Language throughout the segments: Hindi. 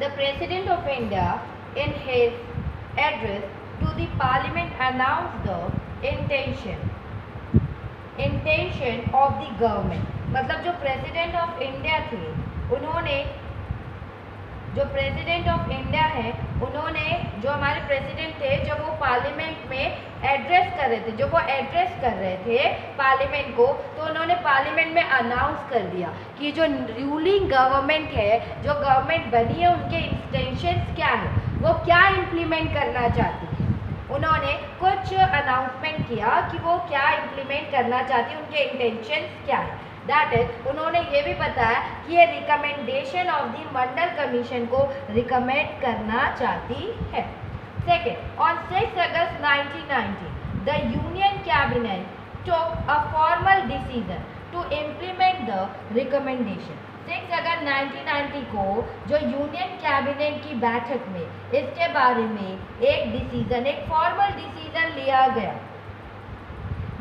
The President of India, in his address to the Parliament, announced the intention of the government. मतलब जो प्रेसिडेंट ऑफ इंडिया थे उन्होंने जो प्रेसिडेंट ऑफ इंडिया है उन्होंने जो हमारे प्रेसिडेंट थे जब वो पार्लियामेंट में एड्रेस कर रहे थे पार्लियामेंट को, तो उन्होंने पार्लियामेंट में अनाउंस कर दिया कि जो रूलिंग गवर्नमेंट है, जो गवर्नमेंट बनी है, उनके इंटेंशंस क्या है, वो क्या इम्प्लीमेंट करना चाहती है। उन्होंने कुछ अनाउंसमेंट किया कि वो क्या इम्प्लीमेंट करना चाहती है, उनके इंटेंशंस क्या है। दैट इज उन्होंने ये भी बताया कि ये recommendation of the Mandal commission को रिकमेंड करना चाहती है। Second, on 6 August 1990 the union cabinet took a formal decision to implement the recommendation। 6 अगस्त 1990 को जो यूनियन कैबिनेट की बैठक में इसके बारे में एक फॉर्मल डिसीजन लिया गया।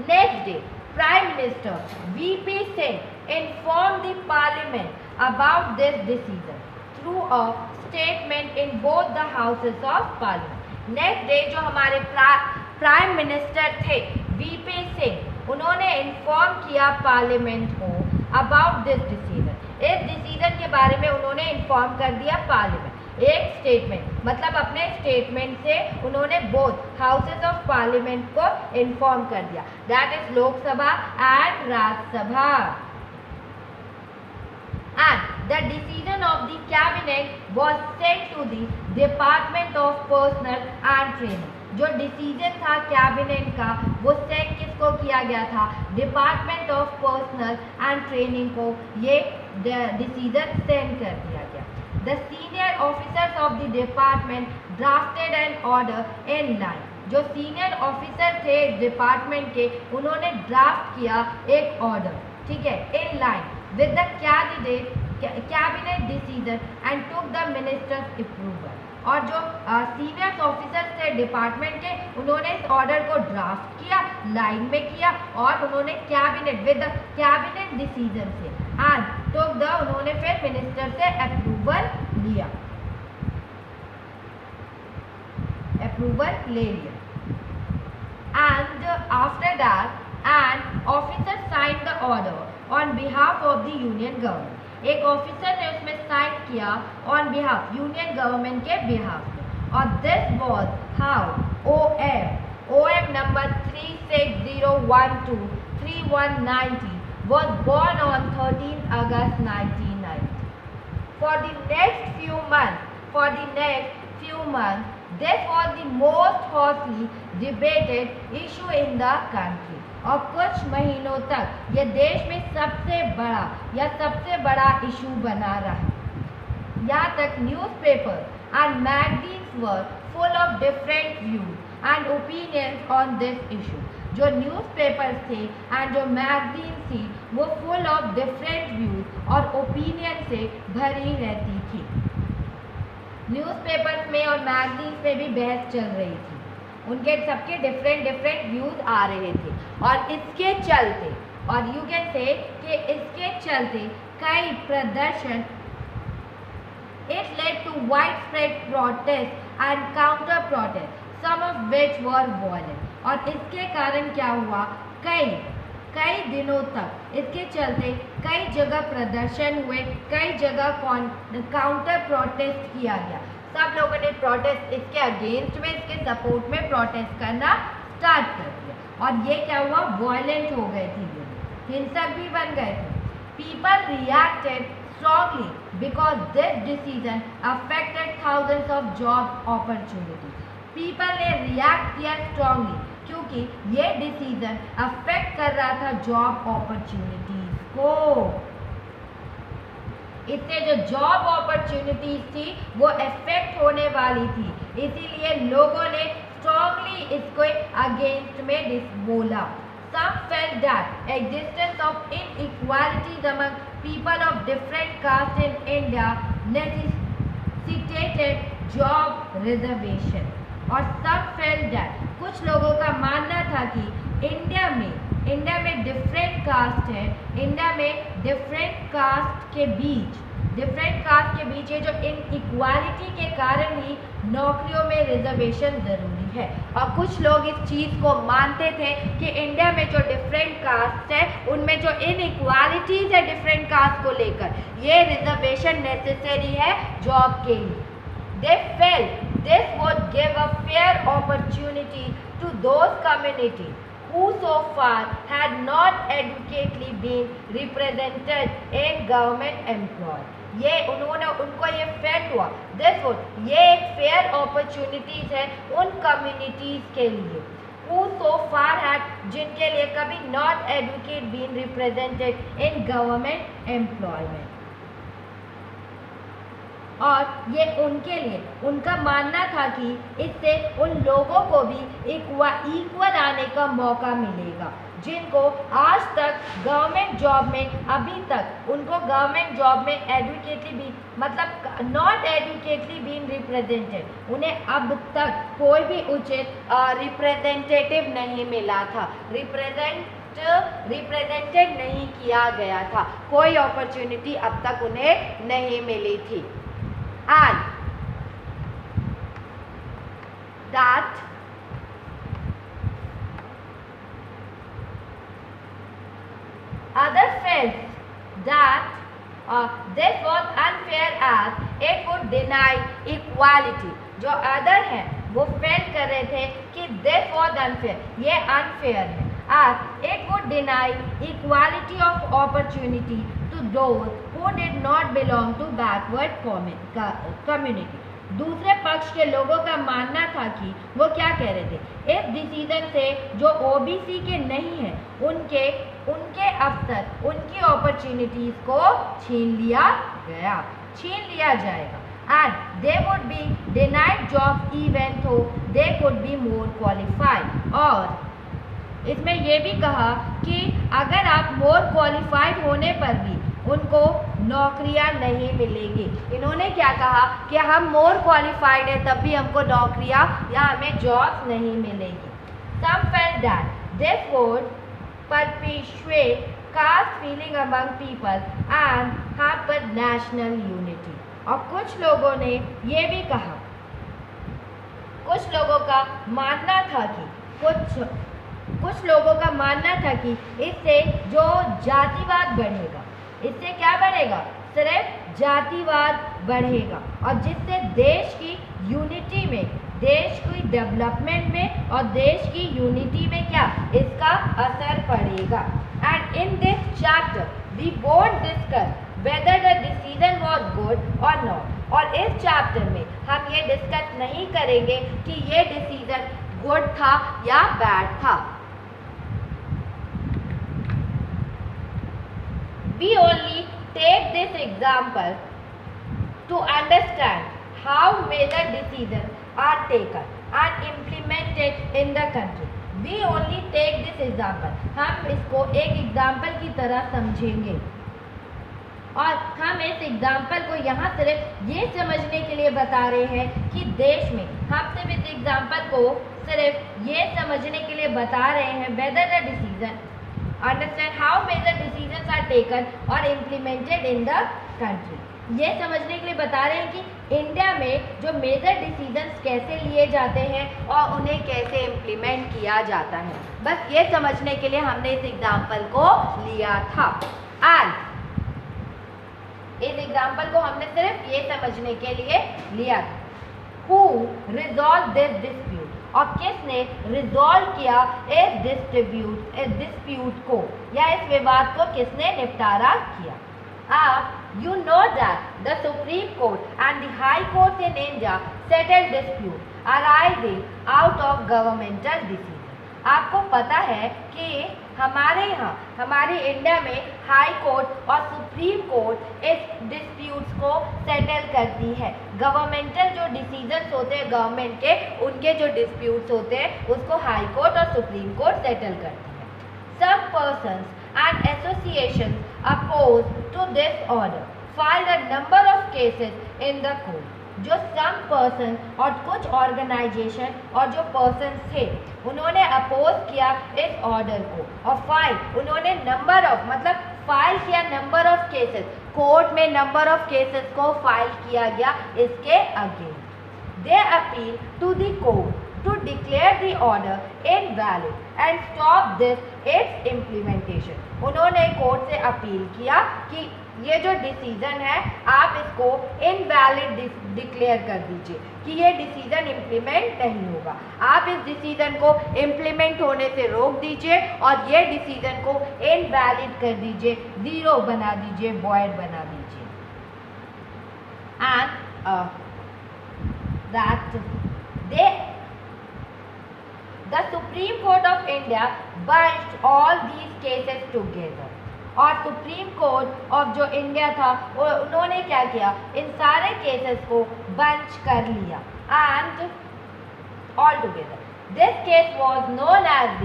Next day Prime Minister V.P. Singh informed the Parliament about this decision through a statement in both the houses of Parliament। Next day जो हमारे प्राइम मिनिस्टर थे V.P. सिंह, उन्होंने इन्फॉर्म किया पार्लियामेंट को अबाउट दिस डिसीजन। इस डिसीजन के बारे में उन्होंने इन्फॉर्म कर दिया पार्लियामेंट। एक स्टेटमेंट, मतलब अपने स्टेटमेंट से उन्होंने बोथ हाउसेस ऑफ पार्लियामेंट को इन्फॉर्म कर दिया, that is Lok Sabha and Rajya Sabha. And the decision of the cabinet was sent to the department of personnel and training. जो डिसीजन था कैबिनेट का वो सेंड किसको किया गया था, department of personnel and training को ये डिसीजन सेंड कर दिया गया। The senior officers of the department drafted an order in line। जो सीनियर ऑफिसर थे डिपार्टमेंट के, उन्होंने ड्राफ्ट किया एक ऑर्डर, ठीक है, in line with the cabinet decision and took the ministers approval. और जो सीनियर ऑफिसर्स थे डिपार्टमेंट के, उन्होंने इस ऑर्डर को ड्राफ्ट किया, लाइन में किया, और उन्होंने cabinet with the cabinet decision से एंड टुक द, उन्होंने फिर मिनिस्टर से अप्रूवल लिया, अप्रूवल ले लिया। And after that an officer sign the order on behalf of the union government. एक ऑफिसर ने उसमें साइन किया ऑन बिहाफ, यूनियन गवर्नमेंट के बिहाफ में। और this was how OM number 36012319 was born on 13th August 1990। For the next few months, this was the most hotly debated issue in the country। और कुछ महीनों तक ये देश में सबसे बड़ा इशू बना रहा। यहाँ तक newspaper and magazines were full of different views and opinions on this issue. जो न्यूज़पेपर्स थे एंड जो मैगजीन थी वो फुल ऑफ डिफरेंट व्यूज और ओपिनियन से भरी रहती थी। न्यूज़पेपर्स में और मैगजीन्स में भी बहस चल रही थी, उनके सबके डिफरेंट व्यूज आ रहे थे। और इसके चलते, और यू कैन से कि इसके चलते कई प्रदर्शन, it led to widespread protests and counter protests, some of which were violent। और इसके कारण क्या हुआ, कई दिनों तक इसके चलते कई जगह प्रदर्शन हुए, कई जगह काउंटर प्रोटेस्ट किया गया। सब लोगों ने प्रोटेस्ट इसके अगेंस्ट में, इसके सपोर्ट में प्रोटेस्ट करना स्टार्ट कर दिया। और ये क्या हुआ, वायलेंट हो गए थे, हिंसक भी बन गए थे। People reacted strongly because this decision affected thousands of job opportunity. People ने रिएक्ट किया स्ट्रांगली क्योंकि ये डिसीजन अफेक्ट कर रहा था जॉब अपॉर्चुनिटीज को। इससे जो जॉब अपॉर्चुनिटीज थी वो अफेक्ट होने वाली थी, इसीलिए लोगों ने स्ट्रांगली इसको अगेंस्ट में बोला। Some felt that existence of inequalities among people of different castes in India necessitated job reservation। और सब फेल्ट दैट, कुछ लोगों का मानना था कि इंडिया में डिफरेंट कास्ट है, इंडिया में डिफरेंट कास्ट के बीच डिफरेंट कास्ट के बीच ये जो इनइक्वालिटी के कारण ही नौकरियों में रिजर्वेशन ज़रूरी है। और कुछ लोग इस चीज़ को मानते थे कि इंडिया में जो डिफरेंट कास्ट है उनमें जो इनइक्वालिटीज़ है डिफरेंट कास्ट को लेकर, ये रिजर्वेशन नेसेसरी है जॉब के लिए। They felt this would give a fair opportunity to those communities who so far had not adequately been represented in government employ। ये उनको ये फेयर हुआ, this would ये एक फेयर अपॉर्चुनिटीज है उन कम्युनिटीज के लिए who so far had जिनके लिए कभी not adequate been represented in government employment। और ये उनके लिए उनका मानना था कि इससे उन लोगों को भी इक्वल आने का मौका मिलेगा जिनको आज तक गवर्नमेंट जॉब में अभी तक उनको गवर्नमेंट जॉब में एडुकेटली भी मतलब नॉट एडुकेटली बीन रिप्रेजेंटेड, उन्हें अब तक कोई भी उचित रिप्रेजेंटेटिव नहीं मिला था, रिप्रेजेंटेड नहीं किया गया था, कोई अपॉर्चुनिटी अब तक उन्हें नहीं मिली थी। And that other felt that this was unfair as it would deny equality। जो अदर हैं वो फेल कर रहे थे कि this was unfair, ये unfair है, as it would deny equality of opportunity to those who did not belong to backward community। दूसरे पक्ष के लोगों का मानना था कि वो क्या कह रहे थे, इस डिसीजन से जो ओबीसी के नहीं हैं उनके अवसर उनकी अपॉर्चुनिटीज को छीन लिया जाएगा। And they would be denied job even though they could be more qualified. और इसमें ये भी कहा कि अगर आप मोर क्वालिफाइड होने पर भी उनको नौकरियां नहीं मिलेंगी। इन्होंने क्या कहा कि हम मोर क्वालिफाइड है तब भी हमको नौकरियां या हमें जॉब्स नहीं मिलेगी। Some felt that this would perpetuate caste feeling among people and hamper national unity। और कुछ लोगों ने ये भी कहा, कुछ लोगों का मानना था कि इससे जो जातिवाद बढ़ेगा, इससे क्या बढ़ेगा, सिर्फ जातिवाद बढ़ेगा और जिससे देश की यूनिटी में, देश की डेवलपमेंट में और देश की यूनिटी में क्या इसका असर पड़ेगा। And in this chapter we won't discuss whether the decision was good और नॉट। और इस चैप्टर में हम ये डिस्कस नहीं करेंगे कि ये डिसीजन गुड था या बैड था। We only take this example to understand how major decisions are taken and implemented in the country। We only take this example, हम इसको एक एग्जाम्पल की तरह समझेंगे और हम इस एग्जाम्पल को यहाँ सिर्फ ये समझने के लिए बता रहे हैं कि देश में हम सिर्फ इस एग्जाम्पल को सिर्फ ये समझने के लिए बता रहे हैं whether the decision understand how major decisions are taken or implemented in the country। ये समझने के लिए बता रहे हैं कि इंडिया में जो मेजर डिसीजंस कैसे लिए जाते हैं और उन्हें कैसे इम्प्लीमेंट किया जाता है। बस ये समझने के लिए हमने इस एग्जाम्पल को लिया था। एंड इस एग्जाम्पल को हमने सिर्फ ये समझने के लिए लिया था। Who resolved this dispute? और किसने रिजॉल्व किया इस डिस्प्यूट को या इस विवाद को किसने निपटारा किया। अब you know that the supreme court and the high court in India settle dispute arising out of governmental decision. आपको पता है कि हमारे यहाँ हमारे इंडिया में हाई कोर्ट और सुप्रीम कोर्ट इस डिस्प्यूट्स को सेटल करती है। गवर्नमेंटल जो डिसीजंस होते हैं गवर्नमेंट के, उनके जो डिस्प्यूट्स होते हैं उसको हाई कोर्ट और सुप्रीम कोर्ट सेटल करती है। Some persons and associations oppose to this order filed a number of cases in the court. जो सम पर्सन और कुछ ऑर्गेनाइजेशन और जो पर्सन थे उन्होंने अपोज किया इस ऑर्डर को और उन्होंने नंबर ऑफ मतलब फाइल किया नंबर ऑफ केसेस, कोर्ट में नंबर ऑफ केसेस को फाइल किया गया इसके against. They appeal to the court to declare the order invalid and stop this its implementation। उन्होंने कोर्ट से अपील किया कि ये जो डिसीजन है आप इसको इनवैलिड डिक्लेयर कर दीजिए कि ये डिसीजन इम्प्लीमेंट नहीं होगा। आप इस डिसीजन को इम्प्लीमेंट होने से रोक दीजिए और ये डिसीजन को इनवैलिड कर दीजिए, ज़ीरो बना दीजिए, वॉइड बना दीजिए। And that The Supreme Court of India bunched all these cases together। और सुप्रीम कोर्ट ऑफ जो इंडिया था उन्होंने क्या किया, इन सारे केसेस को बंच कर लिया and all together. This case was known as the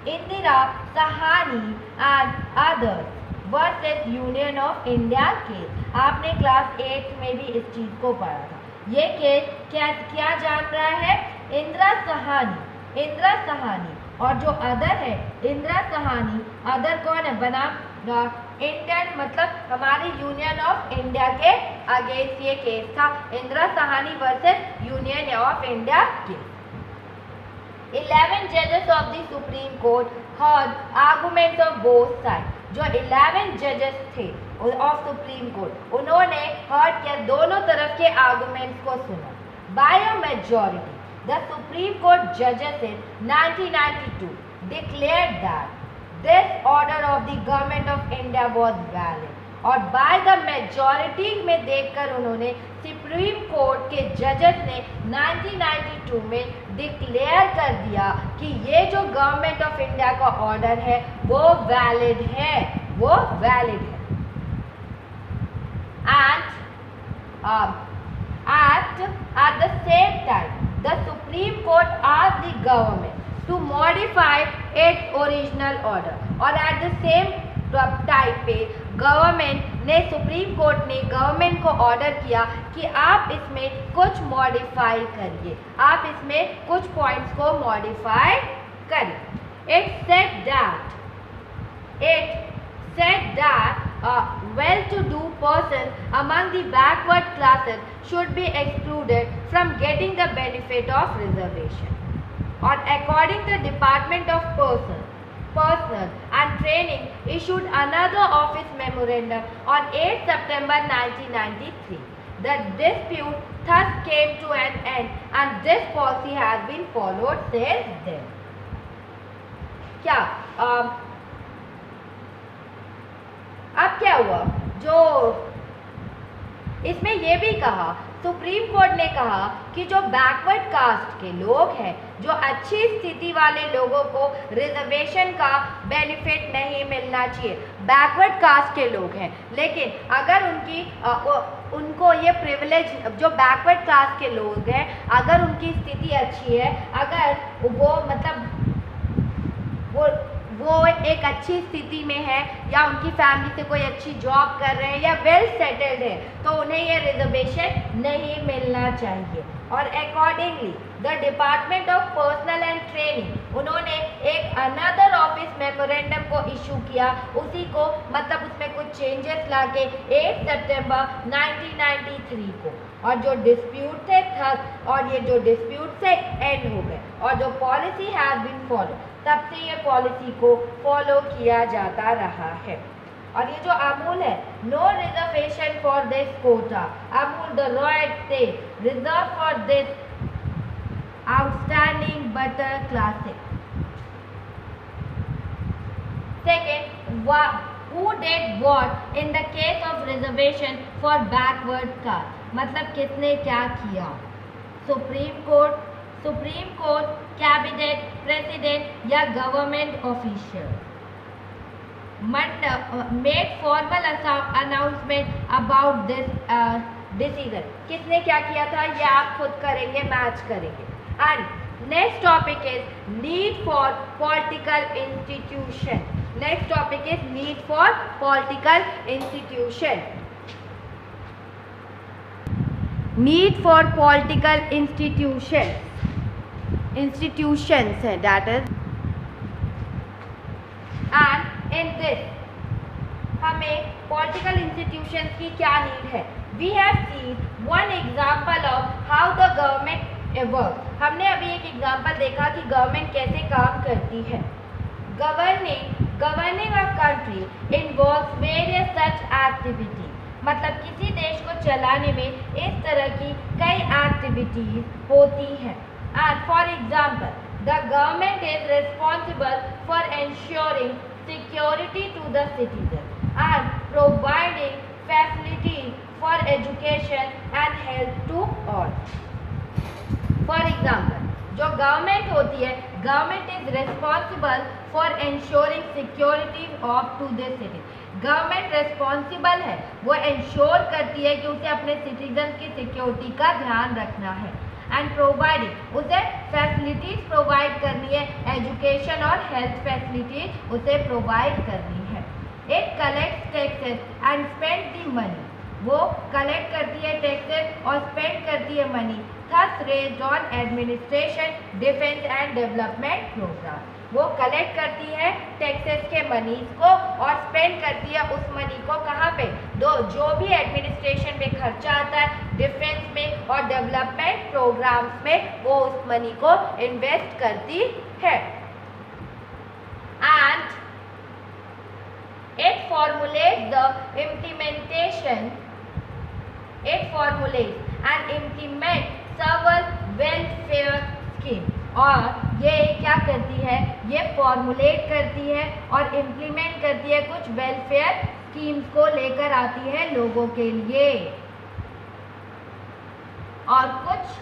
Indira Sawhney and others versus union of India case. आपने क्लास 8 में भी इस चीज़ को पढ़ा था। ये केस क्या जान रहा है, इंदिरा सहानी और जो अदर है इंदिरा सहानी, अदर कौन है, बना इंडियन मतलब हमारी यूनियन ऑफ इंडिया के अगेंस्ट ये केस था, Indira Sawhney versus union of India case. 11 जजेस of the supreme court heard arguments of both sides। जो 11 जजेस थे ऑफ सुप्रीम कोर्ट उन्होंने हर्ट किया, दोनों तरफ के आर्गुमेंट्स को सुना। By a majority the supreme court जजेस in 1992 declared that this order of the government of India was valid। और बाय द मेजॉरिटी में देखकर उन्होंने सुप्रीम कोर्ट के जजेस ने 1992 में डिक्लेयर कर दिया कि ये जो गवर्नमेंट ऑफ इंडिया का ऑर्डर है वो वैलिड है, and at the same time the Supreme Court asked the government to modify its original order। और at the same टाइम पे गवर्नमेंट ने, सुप्रीम कोर्ट ने गवर्नमेंट को ऑर्डर किया कि आप इसमें कुछ मॉडिफाई करिए, आप इसमें कुछ पॉइंट्स को मॉडिफाई करिए। It said that well-to-do persons among the backward classes should be excluded from getting the benefit of reservation। और according to the Department of Personnel and Training issued another office memorandum on 8 September 1993। The dispute thus came to an end and this policy has been followed since then। क्या अब क्या हुआ, जो इसमें ये भी कहा, सुप्रीम कोर्ट ने कहा कि जो बैकवर्ड कास्ट के लोग हैं, जो अच्छी स्थिति वाले लोगों को रिजर्वेशन का बेनिफिट नहीं मिलना चाहिए, बैकवर्ड कास्ट के लोग हैं, लेकिन अगर उनको ये प्रिविलेज, जो बैकवर्ड कास्ट के लोग हैं अगर उनकी स्थिति अच्छी है, अगर वो मतलब वो एक अच्छी स्थिति में है या उनकी फैमिली से कोई अच्छी जॉब कर रहे हैं या वेल सेटल्ड है, तो उन्हें ये रिजर्वेशन नहीं मिलना चाहिए। और accordingly the department of personnel and training उन्होंने एक अनदर ऑफिस मेमोरेंडम को इशू किया, उसी को मतलब उसमें कुछ चेंजेस लाके 8 सितंबर 1993 को, और जो डिस्प्यूट थे था और ये जो डिस्प्यूट से एंड हो गए और जो पॉलिसी हैज बीन फॉलो, तब से ये पॉलिसी को फॉलो किया जाता रहा है। और ये जो अमूल है, no reservation for this quota, Amul the royal state reserve for this outstanding butter classic. Second, who did what in the case of reservation for backward caste, मतलब किसने क्या किया, सुप्रीम कोर्ट, कैबिनेट, प्रेसिडेंट या government official made formal announcement about this decision। किसने क्या किया था ये आप खुद करेंगे, मैच करेंगे। And next topic is need for political institution. Next topic is need for political institution. Need for political institutions है, that is, and in this हमें पॉलिटिकल इंस्टीट्यूशंस की क्या नीड है. We have seen one example of how the government work. हमने अभी एक एग्जाम्पल देखा कि गवर्नमेंट कैसे काम करती है. Governing a country involves various such activities. मतलब किसी देश को चलाने में इस तरह की कई एक्टिविटीज होती हैं. And for example the government is responsible for ensuring security to the citizens and providing facilities for education and health to all. For example, जो गवर्नमेंट होती है, government is responsible for ensuring security of to the citizens. Government responsible है, वो इंश्योर करती है कि उसे अपने सिटीजन की सिक्योरिटी का ध्यान रखना है. एंड प्रोवाइडिंग, उसे फैसिलिटीज प्रोवाइड करनी है, एजुकेशन और हेल्थ फैसिलिटीज उसे प्रोवाइड करनी है. It collects taxes and spend the money. वो कलेक्ट करती है टैक्सेस और स्पेंड करती है money. Thus raised on administration, defence and development programme. वो कलेक्ट करती है टैक्सेस के मनीज को और स्पेंड करती है उस मनी को कहाँ पे, जो भी एडमिनिस्ट्रेशन में खर्चा आता है, डिफेंस में और डेवलपमेंट प्रोग्राम्स में, वो उस मनी को इन्वेस्ट करती है. And it formulates the implementation, it formulates and implement several welfare scheme. और ये क्या करती है, ये फॉर्मुलेट करती है और इम्प्लीमेंट करती है कुछ वेलफेयर स्कीम्स को लेकर आती है लोगों के लिए. और कुछ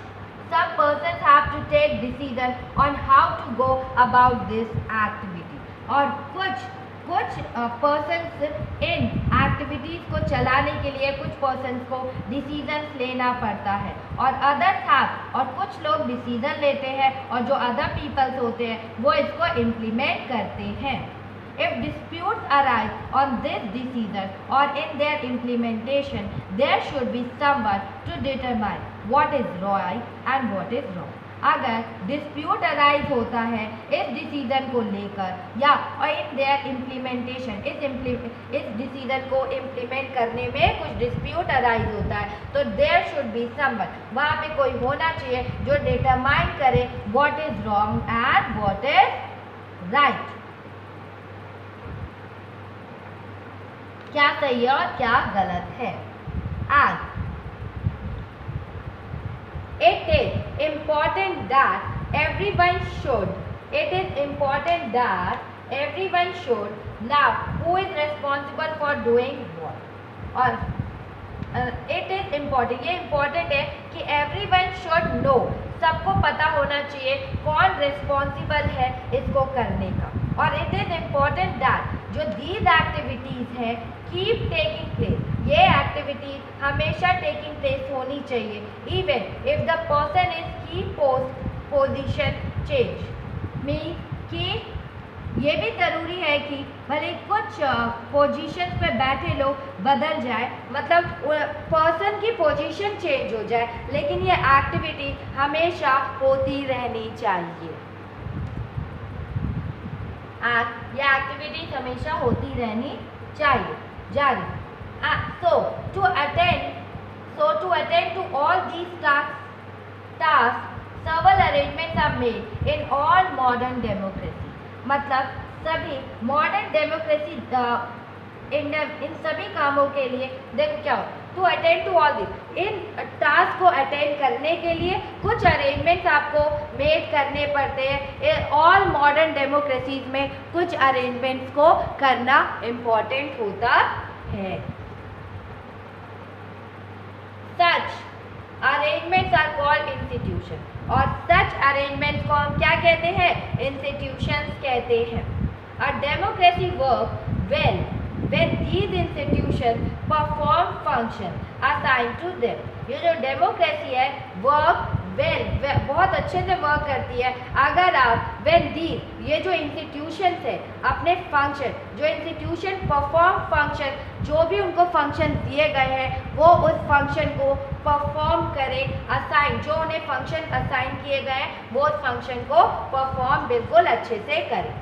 some persons have to take decision on how to go about this activity. और कुछ पर्सन्स इन एक्टिविटीज़ को चलाने के लिए कुछ पर्सन्स को डिसीजंस लेना पड़ता है. और अदर्स हैव, और कुछ लोग डिसीजन लेते हैं और जो अदर पीपल्स होते हैं वो इसको इम्प्लीमेंट करते हैं. If disputes arise on this decision or in their implementation, there should be someone to determine what is right and what is wrong. अगर डिस्प्यूट अराइज होता है इस डिसीजन को लेकर या और इन देयर इम्प्लीमेंटेशन, इस डिसीजन को इम्प्लीमेंट करने में कुछ डिस्प्यूट अराइज होता है, तो देयर शुड बी समवन, वहाँ पे कोई होना चाहिए जो डिटरमाइन करे what is wrong and what is right. क्या सही है और क्या गलत है. And it is important that everyone should know who is responsible for doing what. और it is important, ये important है कि everyone should know, सबको पता होना चाहिए कौन रिस्पॉन्सिबल है इसको करने का. और it is important that जो these activities है keep taking place, ये एक्टिविटीज हमेशा टेकिंग प्लेस होनी चाहिए. Even if the person is की पोजिशन चेंज, मीन्स कि ये भी ज़रूरी है कि भले कुछ पोजीशन पे बैठे लोग बदल जाए, मतलब पर्सन की पोजीशन चेंज हो जाए, लेकिन ये एक्टिविटी हमेशा होती रहनी चाहिए. ये एक्टिविटीज हमेशा होती रहनी चाहिए. जारी. So to attend to all these tasks, several arrangements are made in all modern democracy. मतलब सभी मॉडर्न डेमोक्रेसी इन सभी कामों के लिए देखो क्या हो, to attend to all this, इन टास्क को अटेंड करने के लिए कुछ अरेंजमेंट्स आपको मेड करने पड़ते हैं. ऑल मॉडर्न डेमोक्रेसीज में कुछ अरेंजमेंट्स को करना इम्पॉर्टेंट होता है. Such arrangements are called institution. और such arrangements को हम क्या कहते हैं, institutions कहते हैं. A democracy works well when these institutions perform functions assigned to them. ये जो डेमोक्रेसी है वर्क वेल, बहुत अच्छे से वर्क करती है अगर आप when these, ये जो इंस्टीट्यूशंस है अपने फंक्शन, जो इंस्टीट्यूशन परफॉर्म फंक्शन, जो भी उनको फंक्शन दिए गए हैं वो उस फंक्शन को परफॉर्म करें. असाइन, जो उन्हें फंक्शन असाइन किए गए हैं वो उस फंक्शन को परफॉर्म बिल्कुल अच्छे से करें.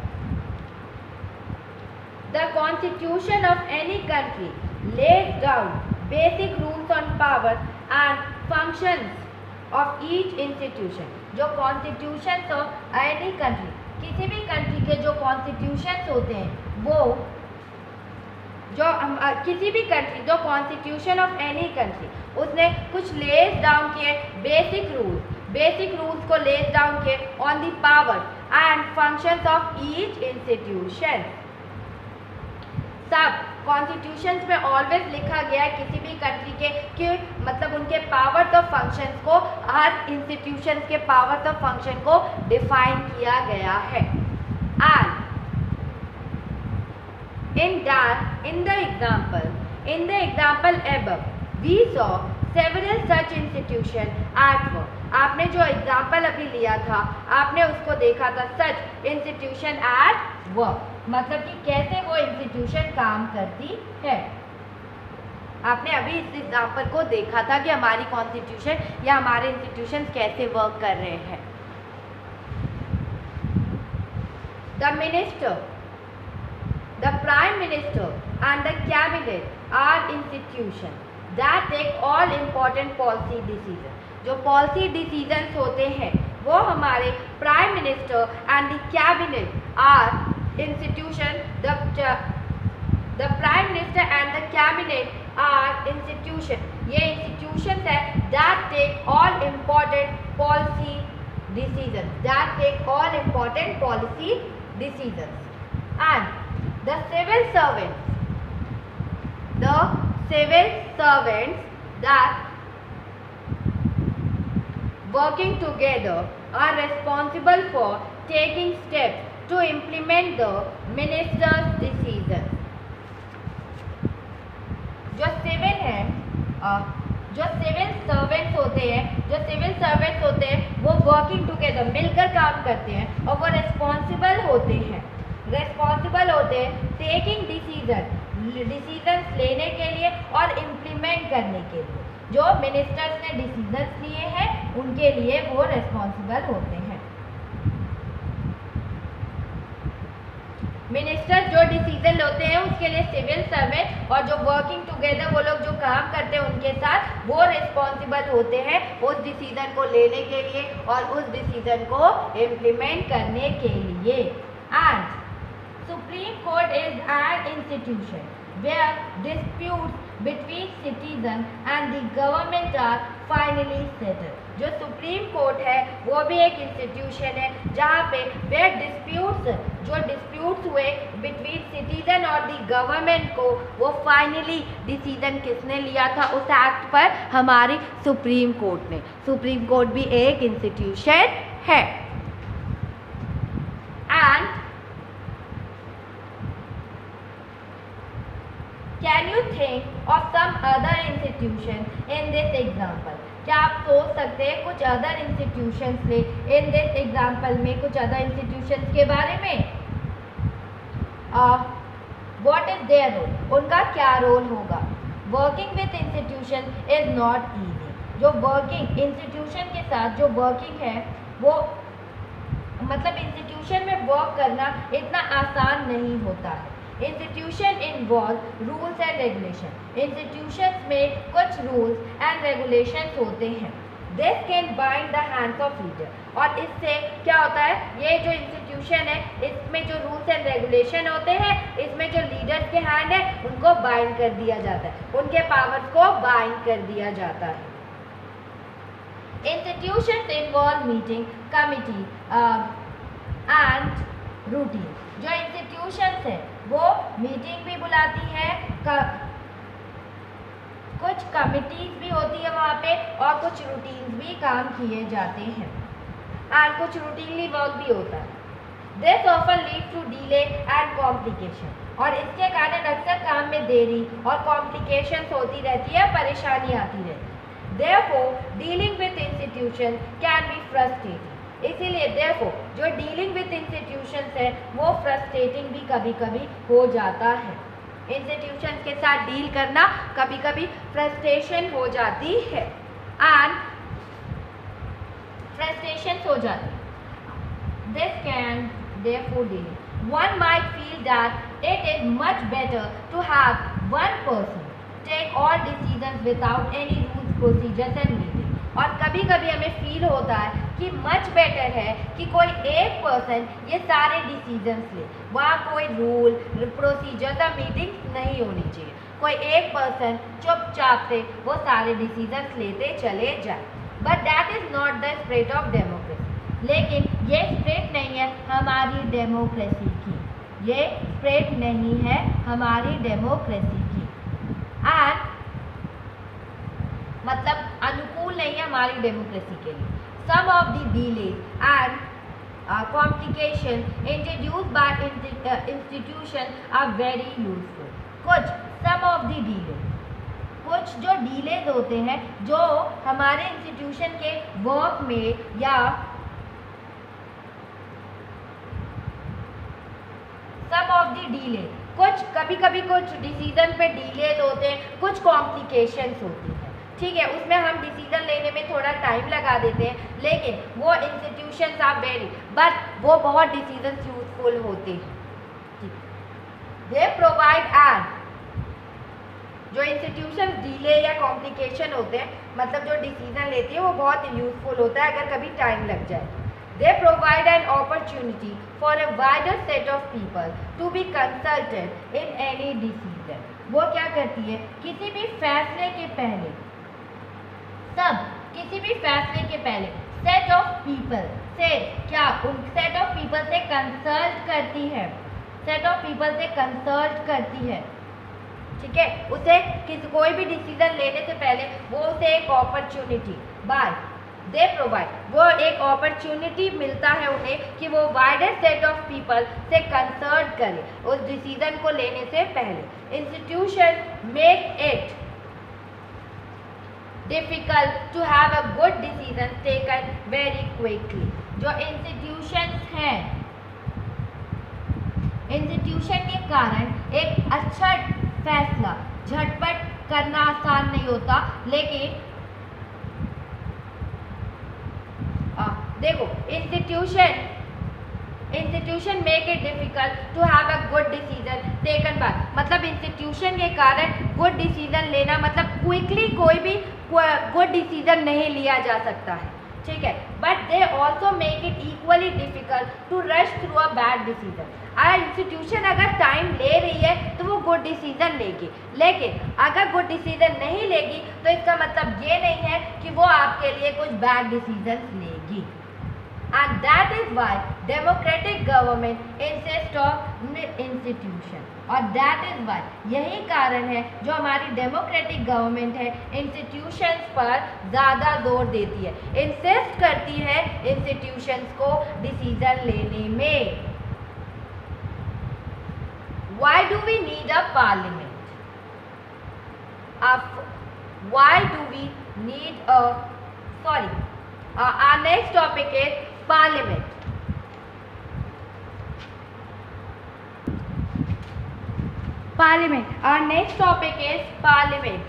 The constitution of any country lays down basic rules on power and functions of each institution. जो कॉन्स्टिट्यूशन ऑफ एनी कंट्री, किसी भी कंट्री के जो कॉन्स्टिट्यूशंस होते हैं वो जो किसी भी कंट्री जो कॉन्स्टिट्यूशन ऑफ एनी कंट्री उसने कुछ लेस डाउन किए बेसिक रूल्स को लेस डाउन किए on the power and functions of each institution. सब कॉन्स्टिट्यूशंस में ऑलवेज लिखा गया है किसी भी कंट्री के कि मतलब उनके पावर्स और फंक्शंस को, हर इंस्टीट्यूशंस के पावर्स और फंक्शन को डिफाइन किया गया है. And in the example above we saw several such institution at work. आपने जो एग्जाम्पल अभी लिया था आपने उसको देखा था सच इंस्टीट्यूशन एट वर्क, मतलब कि कैसे वो इंस्टीट्यूशन काम करती है. आपने अभी इस एग्जाम्पल को देखा था कि हमारी कॉन्स्टिट्यूशन या हमारे इंस्टीट्यूशन कैसे वर्क कर रहे हैं. The minister, the prime minister and the cabinet are institutions that take all important policy decisions. जो policy decisions होते हैं वो हमारे prime minister and the cabinet are institution. The prime minister and the cabinet are institution. ये institutions है that take all important policy decisions. That take all important policy decisions. And the civil servants that working together are responsible for taking steps to implement the minister's decisions. जो सिविल सर्वेंट्स होते हैं वो वर्किंग टुगेदर मिलकर काम करते हैं और वो रिस्पॉन्सिबल होते हैं टेकिंग डिसीजंस लेने के लिए और इम्प्लीमेंट करने के लिए. जो मिनिस्टर्स ने डिसीजंस लिए हैं उनके लिए वो रिस्पॉन्सिबल होते हैं. मिनिस्टर जो डिसीजन लेते हैं उसके लिए सिविल सर्वेंट और जो वर्किंग टुगेदर वो लोग जो काम करते हैं उनके साथ वो रिस्पॉन्सिबल होते हैं उस डिसीजन को लेने के लिए और उस डिसीजन को इम्प्लीमेंट करने के लिए. And Supreme Court is an institution where disputes between citizens and the government are finally settled. जो सुप्रीम कोर्ट है वो भी एक इंस्टीट्यूशन है जहाँ पे where disputes हुए between citizen और the government को वो फाइनली डिसीजन किसने लिया था उस एक्ट पर? हमारी सुप्रीम कोर्ट ने. सुप्रीम कोर्ट भी एक इंस्टीट्यूशन है. And Can you think of some other institution in this example? क्या आप सोच सकते हैं कुछ अदर इंस्टीट्यूशंस से इन दिस एग्जाम्पल में कुछ अदर इंस्टीट्यूशंस के बारे में? What is their role? उनका क्या रोल होगा? Working with institution is not easy. जो वर्किंग इंस्टीट्यूशन के साथ जो वर्किंग है वो मतलब इंस्टीट्यूशन में वर्क करना इतना आसान नहीं होता है. Institution involve rules and regulation. Institutions में कुछ रूल्स एंड रेगुलेशंस होते हैं. This can bind the hands of leader. और इससे क्या होता है, ये जो इंस्टीट्यूशन है इसमें जो रूल्स एंड रेगुलेशन होते हैं इसमें जो लीडर्स के हैंड है उनको बाइंड कर दिया जाता है, उनके पावर्स को बाइंड कर दिया जाता है. Institutions involve meeting, committee and routine. जो इंस्टीट्यूशंस है वो मीटिंग भी बुलाती है, कुछ कमिटीज भी होती है वहाँ पे और कुछ रूटीन्स भी काम किए जाते हैं और कुछ रूटीनली वर्क भी होता है. This often lead to delay and complication. और इसके कारण अक्सर काम में देरी और कॉम्प्लिकेशंस होती रहती है, परेशानी आती रहती है. Therefore dealing with institution can be frustrating. इसीलिए देखो जो डीलिंग विथ इंस्टीट्यूशंस है वो फ्रस्ट्रेटिंग भी कभी कभी हो जाता है. इंस्टीट्यूशन के साथ डील करना कभी कभी फ्रस्ट्रेशन हो जाती है एंड फ्रस्ट्रेशन हो जाती है. This can therefore delay. One might feel that it is much better to have one person take all decisions without any rules, procedures and meeting. और कभी कभी हमें फील होता है कि मच बेटर है कि कोई एक पर्सन ये सारे डिसीजंस ले, वहाँ कोई रूल, प्रोसीजर या मीटिंग नहीं होनी चाहिए. कोई एक पर्सन चुपचाप से वो सारे डिसीजंस लेते चले जाए. But that is not the spirit of democracy. लेकिन ये स्पिरिट नहीं है हमारी डेमोक्रेसी की. ये स्पिरिट नहीं है हमारी डेमोक्रेसी की. एंड मतलब अनुकूल नहीं है हमारी डेमोक्रेसी के लिए. Some of the delays and complication introduced by institution are very useful. Some of the delay, कुछ जो डिलेज होते हैं जो हमारे इंस्टीट्यूशन के वर्क में या सम ऑफ द डिले, कुछ कभी कभी कुछ डिसीजन पे डिलेज होते हैं, कुछ कॉम्प्लिकेशंस होती हैं. ठीक है, उसमें हम डिसीजन लेने में थोड़ा टाइम लगा देते हैं, लेकिन वो इंस्टीट्यूशंस आर वेरी, बट वो बहुत डिसीजन यूजफुल होते हैं. दे प्रोवाइड एंड जो इंस्टीट्यूशन डिले या कॉम्प्लिकेशन होते हैं, मतलब जो डिसीजन लेती है वो बहुत यूजफुल होता है अगर कभी टाइम लग जाए. They provide an opportunity for a wider set of people to be consulted in any decision. वो क्या करती है, किसी भी फैसले के पहले सेट ऑफ पीपल से क्या उन सेट ऑफ पीपल से कंसल्ट करती है. ठीक है, उसे कोई भी डिसीजन लेने से पहले वो उसे एक अपॉर्चुनिटी दे प्रोवाइड, वो एक अपॉर्चुनिटी मिलता है उन्हें कि वो वाइडर सेट ऑफ पीपल से कंसल्ट करे उस डिसीजन को लेने से पहले. Institution make it difficult to have a good decision taken very quickly. जो इंस्टीट्यूशंस हैं, इंस्टीट्यूशन के कारण एक अच्छा फैसला झटपट करना आसान नहीं होता. लेकिन देखो, institution make it difficult to have a good decision taken by, मतलब इंस्टीट्यूशन के कारण गुड डिसीजन लेना, मतलब क्विकली कोई भी गुड डिसीजन नहीं लिया जा सकता है. ठीक है, but they also make it equally difficult to rush through a bad decision. Institution अगर टाइम ले रही है तो वो गुड डिसीजन लेगी, लेकिन अगर गुड डिसीजन नहीं लेगी तो इसका मतलब ये नहीं है कि वो आपके लिए कुछ बैड डिसीजन लेगी. And that is why democratic government insists on institution. और that is why यही कारण है जो हमारी डेमोक्रेटिक गवर्नमेंट है इंस्टीट्यूशंस पर ज़्यादा जोर देती है, इंसिस्ट करती है इंस्टीट्यूशंस को डिसीजन लेने में. Why do we need a parliament? Why do we need a our next topic is parliament. Our next topic is parliament.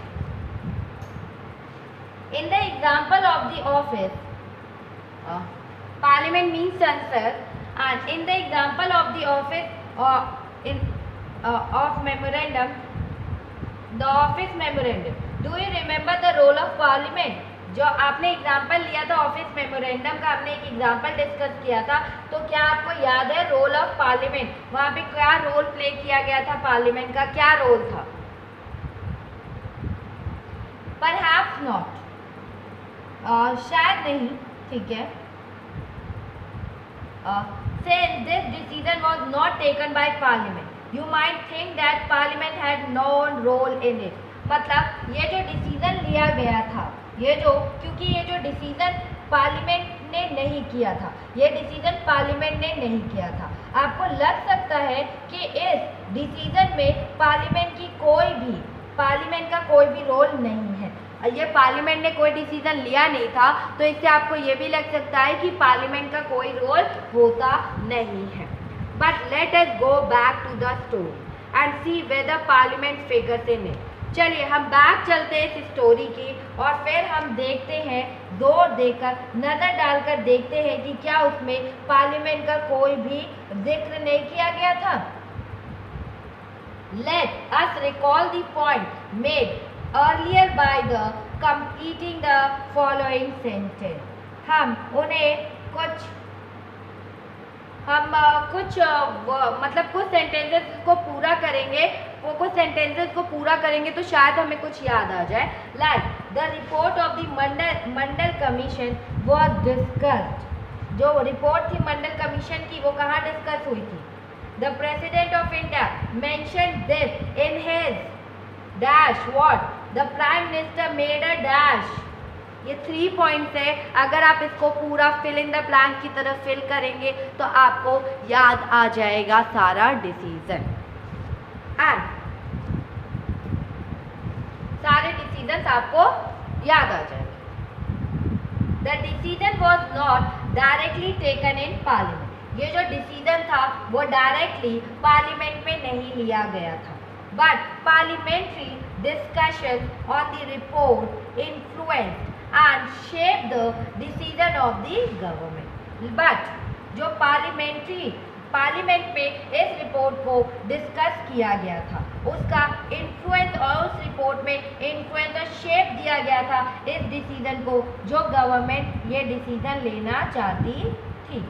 In the example of the office, parliament means Sansad, and in the example of the office of memorandum, the office memorandum. Do you remember the role of parliament? जो आपने एग्जाम्पल लिया था ऑफिस मेमोरेंडम का, आपने एक एग्जाम्पल डिस्कस किया था, तो क्या आपको याद है रोल ऑफ पार्लियामेंट? वहाँ पे क्या रोल प्ले किया गया था, पार्लियामेंट का क्या रोल था? परहैप्स नॉट, शायद नहीं. ठीक है, since this decision was not taken by parliament, you might think that parliament had no role in it. मतलब ये जो डिसीजन लिया गया था, क्योंकि ये जो डिसीजन पार्लियामेंट ने नहीं किया था, ये डिसीजन पार्लियामेंट ने नहीं किया था, आपको लग सकता है कि इस डिसीजन में पार्लियामेंट का कोई भी रोल नहीं है, ये पार्लियामेंट ने कोई डिसीजन लिया नहीं था, तो इससे आपको ये भी लग सकता है कि पार्लियामेंट का कोई रोल होता नहीं है. But let us go back to the story and see whether parliament figures in it. चलिए हम बैक चलते हैं इस स्टोरी की और फिर हम देखते हैं, जोर देकर नज़र डालकर देखते हैं कि क्या उसमें पार्लियामेंट का कोई भी जिक्र नहीं किया गया था. Let us recall the point made earlier by the completing the following sentence. हम मतलब कुछ सेंटेंसेस को पूरा करेंगे, वो कुछ सेंटेंसेस को पूरा करेंगे तो शायद हमें कुछ याद आ जाए. Like the report of the Mandal commission was discussed. जो रिपोर्ट थी मंडल कमीशन की वो कहाँ डिस्कस हुई थी? The President of India mentioned this in his dash what? The Prime Minister made a dash. ये 3 पॉइंट्स है. अगर आप इसको पूरा फिल इन द ब्लैंक की तरफ फिल करेंगे तो आपको याद आ जाएगा सारा डिसीजन. एंड सारे डिसीजन आपको याद आ जाएंगे. The decision was not directly taken in Parliament. ये जो डिसीजन था वो डायरेक्टली पार्लियामेंट में नहीं लिया गया था. But parliamentary discussion on the report influenced and shape the decision of the government. But जो पार्लियामेंट में इस रिपोर्ट को डिस्कस किया गया था, उसका इन्फ्लुएंस और उस रिपोर्ट में इन्फ्लुएंस और शेप दिया गया था इस डिसीजन को, जो गवर्नमेंट ये डिसीजन लेना चाहती थी.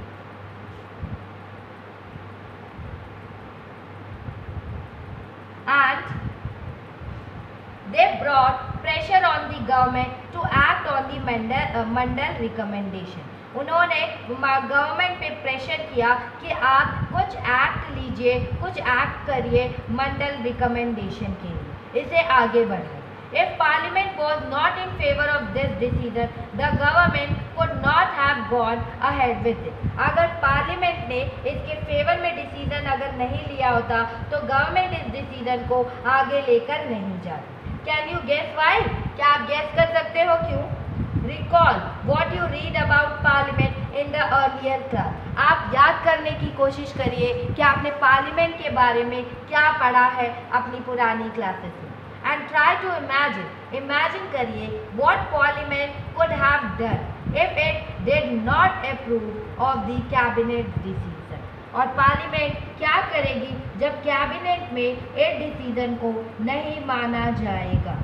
And they brought pressure on the government to act on the Mandal recommendation. उन्होंने गवर्नमेंट पे प्रेशर किया कि आप कुछ एक्ट लीजिए, कुछ एक्ट करिए मंडल रिकमेंडेशन के लिए, इसे आगे बढ़ाइए. If Parliament was not in favor of this decision, the government could not have gone ahead with it. अगर पार्लियामेंट ने इसके फेवर में डिसीजन अगर नहीं लिया होता तो गवर्नमेंट इस डिसीजन को आगे लेकर नहीं जाती. Can you guess why? क्या आप गेस कर सकते हो क्यों? Recall what you read about parliament in the earlier class. आप याद करने की कोशिश करिए कि आपने पार्लियामेंट के बारे में क्या पढ़ा है अपनी पुरानी क्लासेस में. And try to imagine करिए what Parliament could have done if it did not approve of the cabinet decision. और पार्लियामेंट क्या करेगी जब कैबिनेट में इस डिसीजन को नहीं माना जाएगा?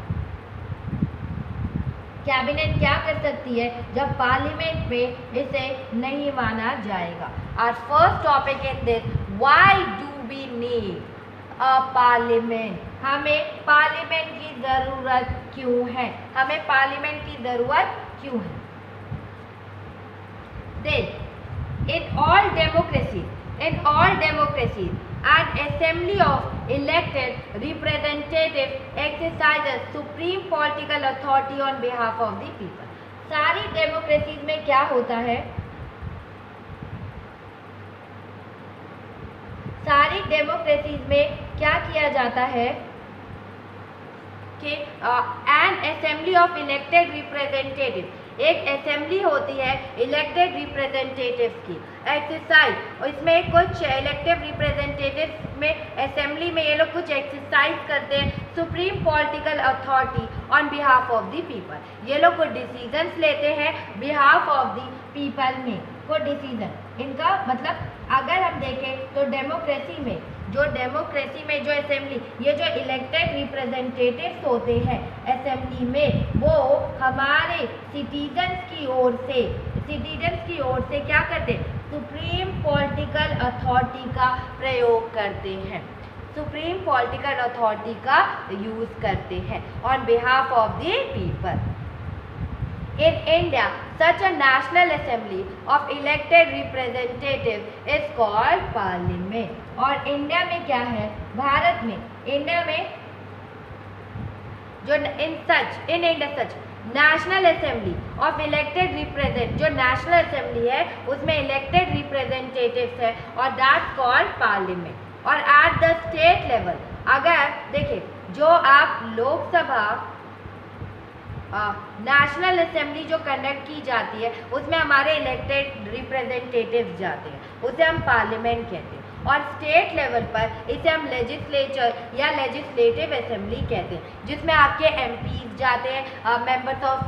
कैबिनेट क्या कर सकती है जब पार्लियामेंट में इसे नहीं माना जाएगा? Our first topic in this, why do we need a parliament? हमें पार्लियामेंट की ज़रूरत क्यों है? हमें पार्लियामेंट की ज़रूरत क्यों है? Then in all democracies, an assembly of elected representatives exercises supreme political authority on behalf of the people. सारी डेमोक्रेसीज में क्या होता है? सारी डेमोक्रेसीज में क्या किया जाता है कि N assembly of elected representative, एक असेंबली होती है इलेक्टेड रिप्रेजेंटेटिव्स की एक्सरसाइज, और इसमें कुछ इलेक्टेड रिप्रेजेंटेटिव्स में असेंबली में ये लोग कुछ एक्सरसाइज करते हैं supreme political authority on behalf of the people. ये लोग कुछ डिसीजंस लेते हैं बिहाफ ऑफ द पीपल में. को डिसीजन इनका मतलब अगर हम देखें तो डेमोक्रेसी में जो असेंबली, ये जो इलेक्टेड रिप्रेजेंटेटिव्स होते हैं असेंबली में, वो हमारे सिटीजन्स की ओर से क्या करते हैं? सुप्रीम पॉलिटिकल अथॉरिटी का प्रयोग करते हैं, सुप्रीम पॉलिटिकल अथॉरिटी का यूज करते हैं on behalf of the people. In India, such a national assembly of elected representatives is called parliament. और इंडिया में क्या है? भारत में, इंडिया में जो in India such national assembly of elected जो नेशनल असेंबली है उसमें इलेक्टेड रिप्रेजेंटेटिव्स है और दैट्स कॉल्ड पार्लियामेंट. और एट द स्टेट लेवल अगर देखिए जो आप लोकसभा नेशनल असेंबली जो कंडक्ट की जाती है उसमें हमारे इलेक्टेड रिप्रेजेंटेटिव्स जाते हैं, उसे हम पार्लियामेंट कहते हैं. और स्टेट लेवल पर इसे हम लेजिस्लेचर या लेजिस्लेटिव असेंबली कहते हैं, जिसमें आपके एमपीज जाते हैं, मेंबर्स ऑफ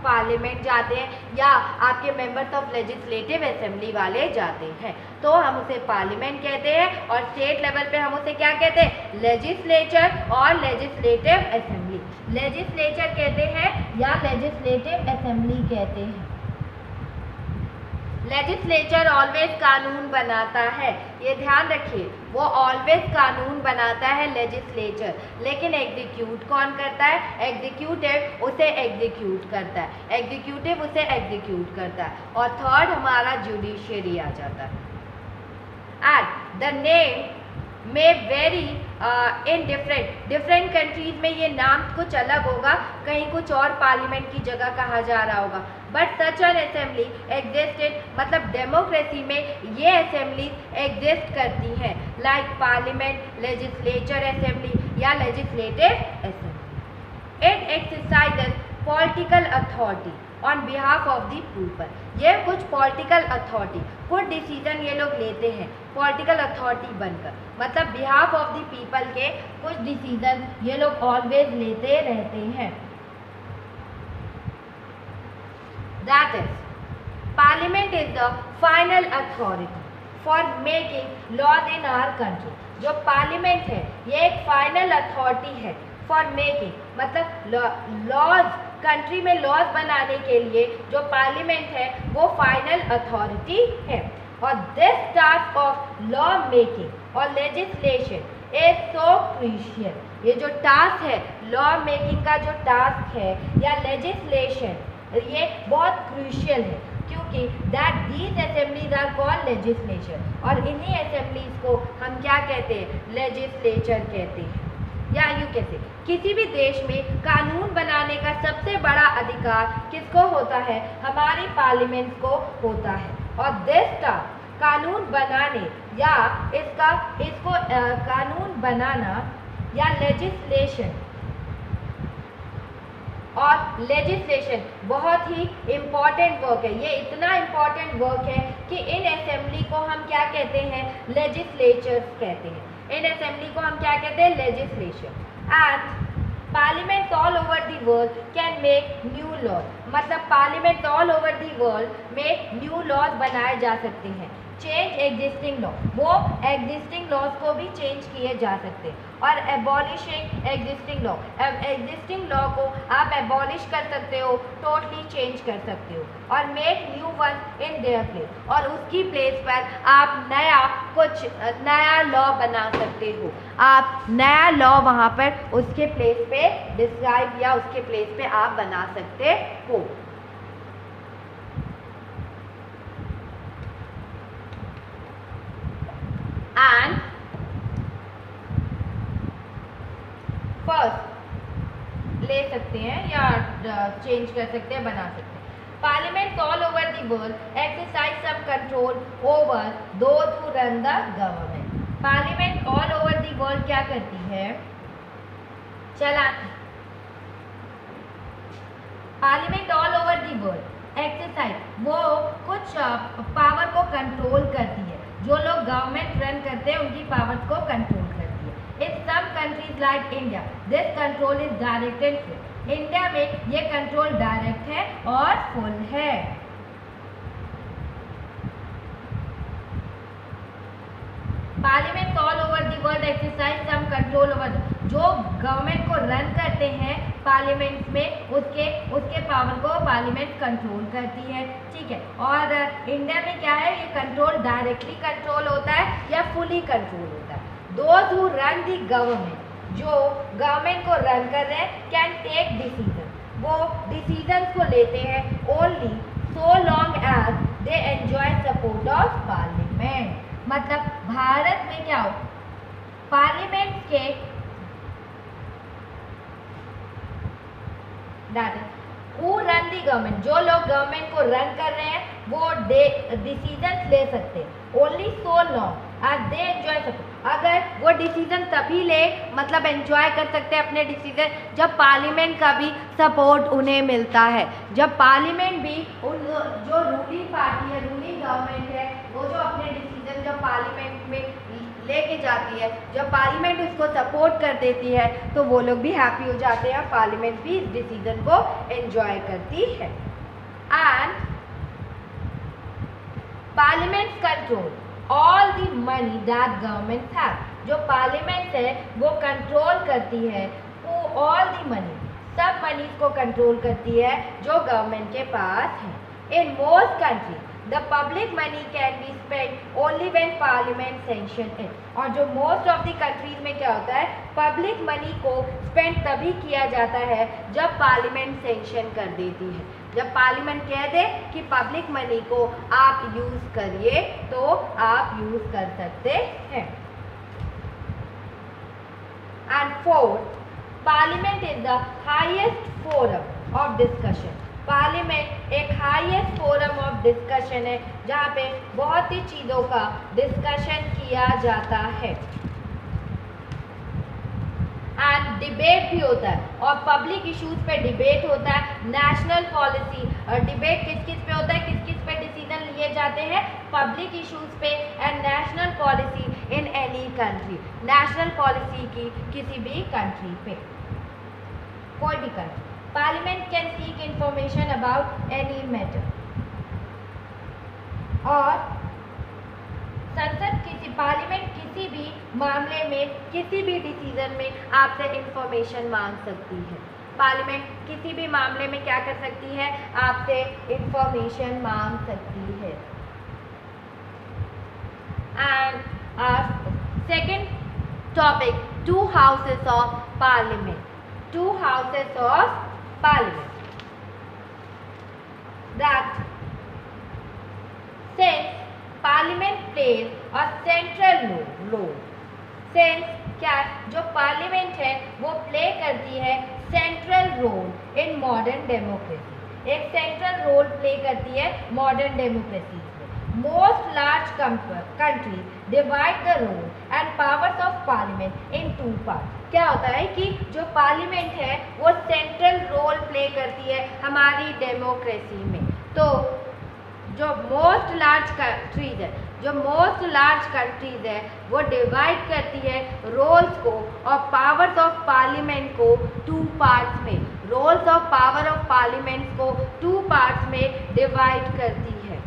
पार्लियामेंट जाते हैं या आपके मेंबर्स ऑफ लेजिस्लेटिव असेंबली वाले जाते हैं। तो हम उसे पार्लियामेंट कहते हैं और स्टेट लेवल पे हम उसे क्या कहते हैं, लेजिस्लेचर और लेजिस्लेटिव असेंबली। लेजिस्लेचर कहते हैं या लेजिस्लेटिव असेंबली कहते हैं। लेजिस्लेचर ऑलवेज कानून बनाता है, ये ध्यान रखिए, वो ऑलवेज कानून बनाता है लेजिस्लेचर, लेकिन एग्जीक्यूट कौन करता है, एग्जीक्यूटिव उसे एग्जीक्यूट करता है, एग्जीक्यूटिव उसे एग्जीक्यूट करता है। और थर्ड हमारा जुडिशियरी आ जाता है। एंड द नेम में वेरी इन डिफरेंट कंट्रीज में ये नाम कुछ अलग होगा, कहीं कुछ और पार्लियामेंट की जगह कहा जा रहा होगा, but such an assembly existed, मतलब डेमोक्रेसी में ये असेंबली एग्जिस्ट करती हैं, लाइक पार्लियामेंट, लेजिस्लेचर असेंबली या legislative assembly. It exercises political authority on behalf of the people. ये कुछ पॉलिटिकल अथॉरिटी, कुछ डिसीजन ये लोग लेते हैं पॉलिटिकल अथॉरिटी बनकर, मतलब बिहाफ ऑफ द पीपल के कुछ डिसीजन ये लोग ऑलवेज लेते रहते हैं। That is parliament is the final authority for making laws in our country. जो पार्लियामेंट है ये एक फाइनल अथॉरिटी है फॉर मेकिंग, मतलब लॉज, कंट्री में लॉज बनाने के लिए जो पार्लियामेंट है वो फाइनल अथॉरिटी है। और this task of law making और लेजिस्लेशन इज सो क्रूशियल। ये जो टास्क है, लॉ मेकिंग का जो टास्क है या लेजिस्लेशन, ये बहुत क्रूशियल है, क्योंकि that these assemblies are called legislature, और इन्हीं असेंबलीज को हम क्या कहते हैं, लेजिस्लेचर कहते हैं। या यूँ कहते, किसी भी देश में कानून बनाने का सबसे बड़ा अधिकार किसको होता है, हमारी पार्लियामेंट को होता है। और दिस टास्क, कानून बनाने या इसको कानून बनाना या लेजिस्लेशन, और लेजिस्लेशन बहुत ही इम्पॉर्टेंट वर्क है। ये इतना इम्पॉर्टेंट वर्क है कि इन असेंबली को हम क्या कहते हैं, लेजिस्लेचर्स कहते हैं। इन असेंबली को हम क्या कहते हैं, legislation. And parliament all over the world can make new laws, मतलब parliament all over the world में न्यू लॉज बनाए जा सकते हैं। चेंज एग्जिस्टिंग लॉ, वो एग्जिस्टिंग लॉज को भी चेंज किए जा सकते हैं। और abolishing existing law, existing law को आप एबॉलिश कर सकते हो, टोटली चेंज कर सकते हो। और make new one in their place, और उसकी प्लेस पर आप नया लॉ बना सकते हो। आप नया लॉ वहाँ पर उसके प्लेस पे डिस्क्राइब या उसके प्लेस पे आप बना सकते हो। एंड फर्स्ट ले सकते हैं या चेंज कर सकते हैं, बना सकते हैं। Parliament all over the world exercise some control over those who run the government. Parliament all over the world क्या करती है, चलाती। Parliament all over the world exercise, वो कुछ पावर को कंट्रोल करती है, जो लोग गवर्नमेंट रन करते हैं उनकी पावर्स को कंट्रोल करती है। In some countries like India this control is direct and full. India में ये कंट्रोल डायरेक्ट है और फुल है। Parliament all over the world exercise some control over, जो गवर्नमेंट को रन करते हैं पार्लियामेंट में, उसके पावर को पार्लियामेंट कंट्रोल करती है, ठीक है। और इंडिया में क्या है, ये कंट्रोल डायरेक्टली कंट्रोल होता है या फुली कंट्रोल होता है। Those who run the government, जो गवर्नमेंट को रन कर रहे हैं, कैन टेक डिसीजन, वो डिसीजन को लेते हैं only so long as they enjoy support of parliament. मतलब भारत में क्या हो, पार्लियामेंट के हु रन दी गवर्नमेंट, जो लोग गवर्नमेंट को रन कर रहे हैं वो डिसीजन ले सकते हैं only so long as they enjoy support. अगर वो डिसीजन तभी ले, मतलब एंजॉय कर सकते हैं अपने डिसीजन, जब पार्लियामेंट का भी सपोर्ट उन्हें मिलता है, जब पार्लियामेंट भी जो रूलिंग पार्टी है, रूलिंग गवर्नमेंट है, वो जो अपने डिसीजन जब पार्लियामेंट में लेके जाती है, जब पार्लियामेंट उसको सपोर्ट कर देती है तो वो लोग भी हैप्पी हो जाते हैं, पार्लियामेंट भी इस डिसीजन को एंजॉय करती है। And parliament control all the money that government have, जो पार्लियामेंट है वो कंट्रोल करती है ऑल द मनी, सब मनी को कंट्रोल करती है जो गवर्नमेंट के पास है। In most country the public money can be spend only when parliament sanction it, और जो मोस्ट ऑफ द कंट्रीज में क्या होता है, पब्लिक मनी को स्पेंड तभी किया जाता है जब पार्लियामेंट सैंक्शन कर देती है। जब पार्लियामेंट कह दे कि पब्लिक मनी को आप यूज करिए तो आप यूज कर सकते हैं। And fourth, parliament is the highest forum of discussion, parliament एक हाईएस्ट फोरम ऑफ डिस्कशन है जहाँ पे बहुत सी चीज़ों का डिस्कशन किया जाता है। एंड डिबेट भी होता है, और पब्लिक इश्यूज पे डिबेट होता है। नेशनल पॉलिसी और डिबेट किस किस पे होता है, किस किस पे डिसीजन लिए जाते हैं, पब्लिक इश्यूज पे and national policy in any country, national policy की किसी भी कंट्री पे, कोई भी country. Parliament can seek information about any matter, और संसद पार्लियामेंट किसी भी मामले में, किसी भी डिसीजन में आपसे इंफॉर्मेशन मांग सकती है। पार्लियामेंट किसी भी मामले में क्या कर सकती है, आपसे इंफॉर्मेशन मांग सकती है। And second topic, to houses of parliament, to houses of parliament, that since parliament plays a central role, since क्या जो पार्लियामेंट है वो प्ले करती है central role in modern democracy, एक सेंट्रल रोल प्ले करती है मॉडर्न डेमोक्रेसी में। Most large country divide the role and powers of parliament in two part. क्या होता है कि जो पार्लियामेंट है वो सेंट्रल रोल प्ले करती है हमारी डेमोक्रेसी में। तो जो मोस्ट लार्ज कंट्रीज है, जो मोस्ट लार्ज कंट्रीज है वो डिवाइड करती है रोल्स को और पावर्स ऑफ पार्लियामेंट को टू पार्ट्स में, roles of power of parliament को टू पार्ट्स में डिवाइड करती है।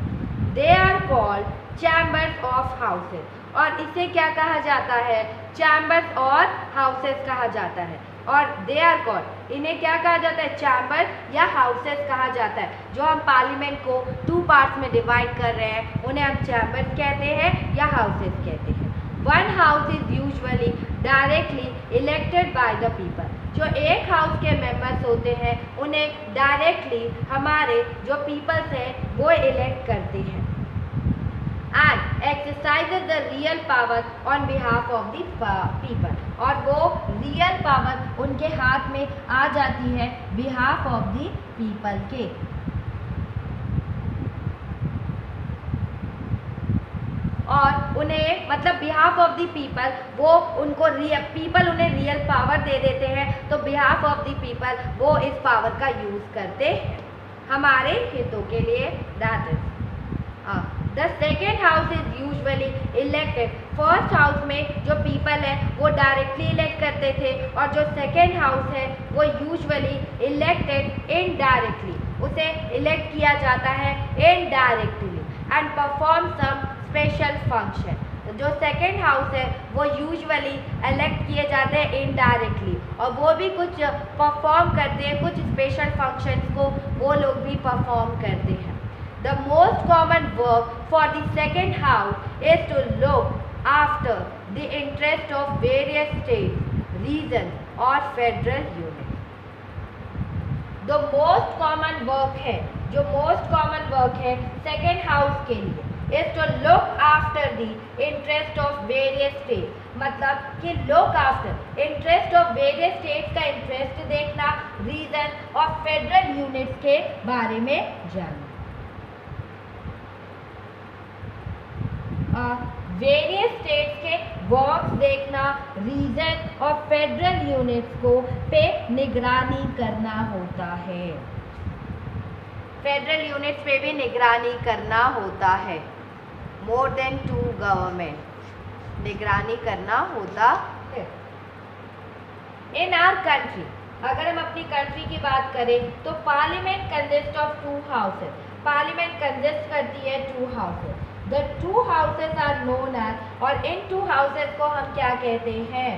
They are called chambers of houses, और इसे क्या कहा जाता है, चैम्बर्स और हाउसेस कहा जाता है। और दे आर कॉल्ड, इन्हें क्या कहा जाता है, चैम्बर या हाउसेस कहा जाता है। जो हम पार्लियामेंट को टू पार्ट्स में डिवाइड कर रहे हैं उन्हें हम चैम्बर्स कहते हैं या हाउसेस कहते हैं। One house is usually directly elected by the people, जो एक हाउस के मेंबर्स होते हैं उन्हें डायरेक्टली हमारे जो पीपल्स हैं वो इलेक्ट करते हैं। And exercises the real power on behalf of the people, और वो रियल पावर उनके हाथ में आ जाती है बिहाफ ऑफ द पीपल के। और उन्हें मतलब बिहाफ ऑफ द पीपल, वो उनको पीपल उन्हें रियल पावर दे देते हैं, तो बिहाफ ऑफ द पीपल वो इस पावर का यूज करते हैं हमारे हितों के लिए। That is the second house is usually elected, first house में जो पीपल है वो डायरेक्टली इलेक्ट करते थे, और जो सेकेंड हाउस है वो यूजुअली इलेक्टेड इनडायरेक्टली, उसे इलेक्ट किया जाता है indirectly and perform some special function. जो सेकेंड हाउस है वो यूजुअली इलेक्ट किए जाते हैं इनडायरेक्टली, और वो भी कुछ परफॉर्म करते हैं, कुछ स्पेशल फंक्शंस को वो लोग भी परफॉर्म करते हैं। The most common work for the second house is to look after the interest of various states, regions or federal units. The most common work है, जो most common work है second house के लिए is to look after the interest of various states, मतलब कि look after interest of various states का interest देखना, region और federal units के बारे में जानना। वेरियस स्टेट्स के वर्क्स देखना, रीजन और फेडरल यूनिट्स को पे निगरानी करना होता है, फेडरल यूनिट्स पे भी निगरानी करना होता है। मोर देन टू गवर्नमेंट, निगरानी करना होता है। इन आवर कंट्री, अगर हम अपनी कंट्री की बात करें तो parliament consist of 2 houses. Parliament consist करती है 2 houses. The 2 houses are known as, और इन 2 हाउसेस को हम क्या कहते हैं?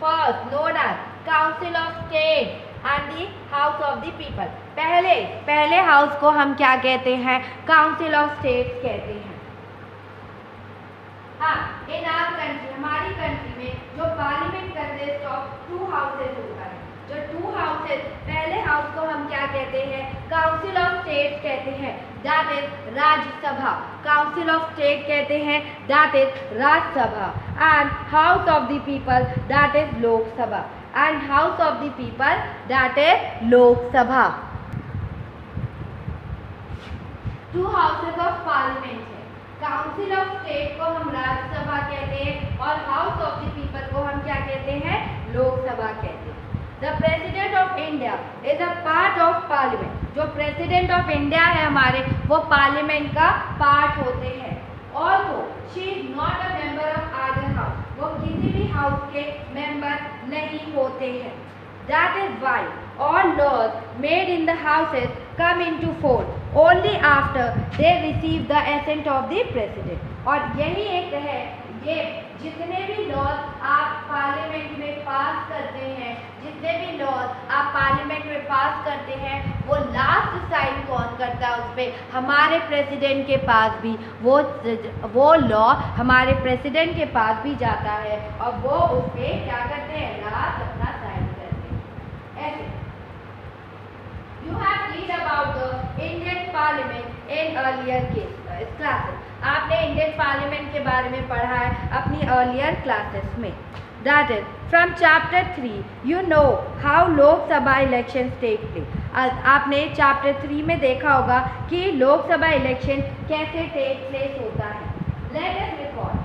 First known as council of state and the house of the people. पहले हाउस को हम क्या कहते हैं? काउंसिल ऑफ स्टेट कहते हैं। हाँ, इन आवर कंट्री, हमारी कंट्री में जो पार्लियामेंट कंसिस्ट ऑफ 2 हाउसेस होता है, जो 2 हाउसेस, पहले हाउस को हम क्या कहते हैं? काउंसिल ऑफ स्टेट कहते हैं, that is Rajya Sabha. Council of state कहते हैं, that is Rajya Sabha. And house of the people, that is Lok Sabha. And house of the people, that is Lok Sabha. 2 houses of parliament है। काउंसिल ऑफ स्टेट को हम राज्यसभा कहते हैं और हाउस ऑफ द पीपल को हम क्या कहते हैं? लोकसभा कहते हैं। The president of India is a part of parliament. जो प्रेसिडेंट ऑफ इंडिया है हमारे, वो पार्लियामेंट का पार्ट होते हैं। Also she is not a member of either house. वो किसी भी हाउस के मेंबर नहीं होते हैं। That is why all laws made in the houses come into force only after they receive the assent of the president. और यही एक है, ये जितने भी लॉज आप पार्लियामेंट में पास करते हैं, जितने भी लॉज आप पार्लियामेंट में पास करते हैं, वो लास्ट साइन कौन करता है उस पर? हमारे प्रेसिडेंट के पास भी वो लॉ हमारे प्रेसिडेंट के पास भी जाता है और वो उस पर क्या करते हैं? लास्ट अपना साइन करते हैं। ऐसे You have read about the Indian Parliament in earlier classes. आपने इंडियन पार्लियामेंट के बारे में पढ़ा है अपनी अर्लियर क्लासेस में। That is, from chapter 3, you know how Lok Sabha election take place. आपने चैप्टर 3 में देखा होगा कि लोकसभा इलेक्शन कैसे टेक प्लेस होता है। Let us recall,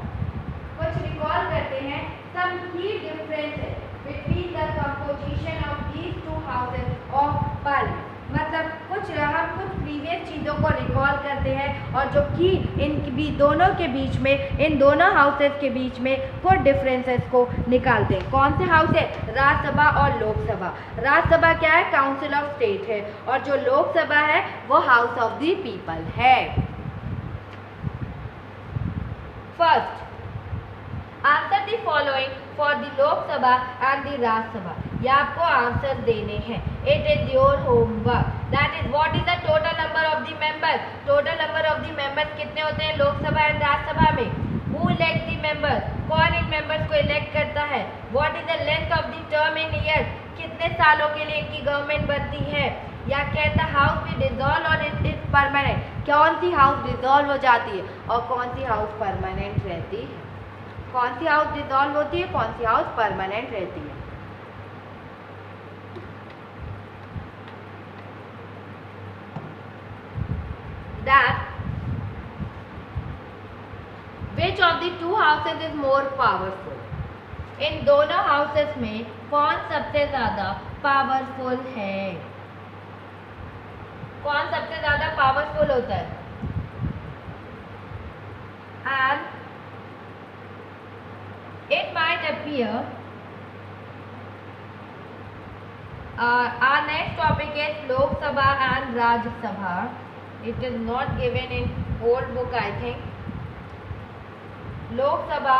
कुछ रिकॉल करते हैं some key differences between the composition of these 2 houses of parliament. मतलब हम कुछ प्रीवियस चीज़ों को रिकॉल करते हैं और जो कि दोनों के बीच में, इन दोनों हाउसेस के बीच में कुछ डिफरेंसेस को निकालते हैं। कौन से हाउस है? राज्यसभा और लोकसभा। राज्यसभा क्या है? काउंसिल ऑफ स्टेट है, और जो लोकसभा है वो हाउस ऑफ द पीपल है। First, answer the following for the Lok Sabha and the Rajya Sabha. ये आपको आंसर देने हैं। It is your homework. That is what is the total number of the members. Total number of the members कितने होते हैं लोकसभा एंड राज्यसभा में? Who elect the members? कौन इन मेंबर्स को इलेक्ट करता है? What is the length of the term in years? कितने सालों के लिए इनकी गवर्नमेंट बनती है? या कहता हाउस भी डिसॉल्व और इट इज परमानेंट। कौन सी हाउस डिसॉल्व हो जाती है और कौन सी हाउस परमानेंट रहती है? कौन सी हाउस डिसॉल्व होती है, कौन सी हाउस परमानेंट रहती है? That which of the 2 houses is more powerful? इन दोनों हाउसेस में कौन सबसे ज्यादा पावरफुल है? कौन सबसे ज्यादा पावरफुल होता है? And it might appear our next topic is Lok Sabha and Rajya Sabha. It is not given in old book, I think. Lok Sabha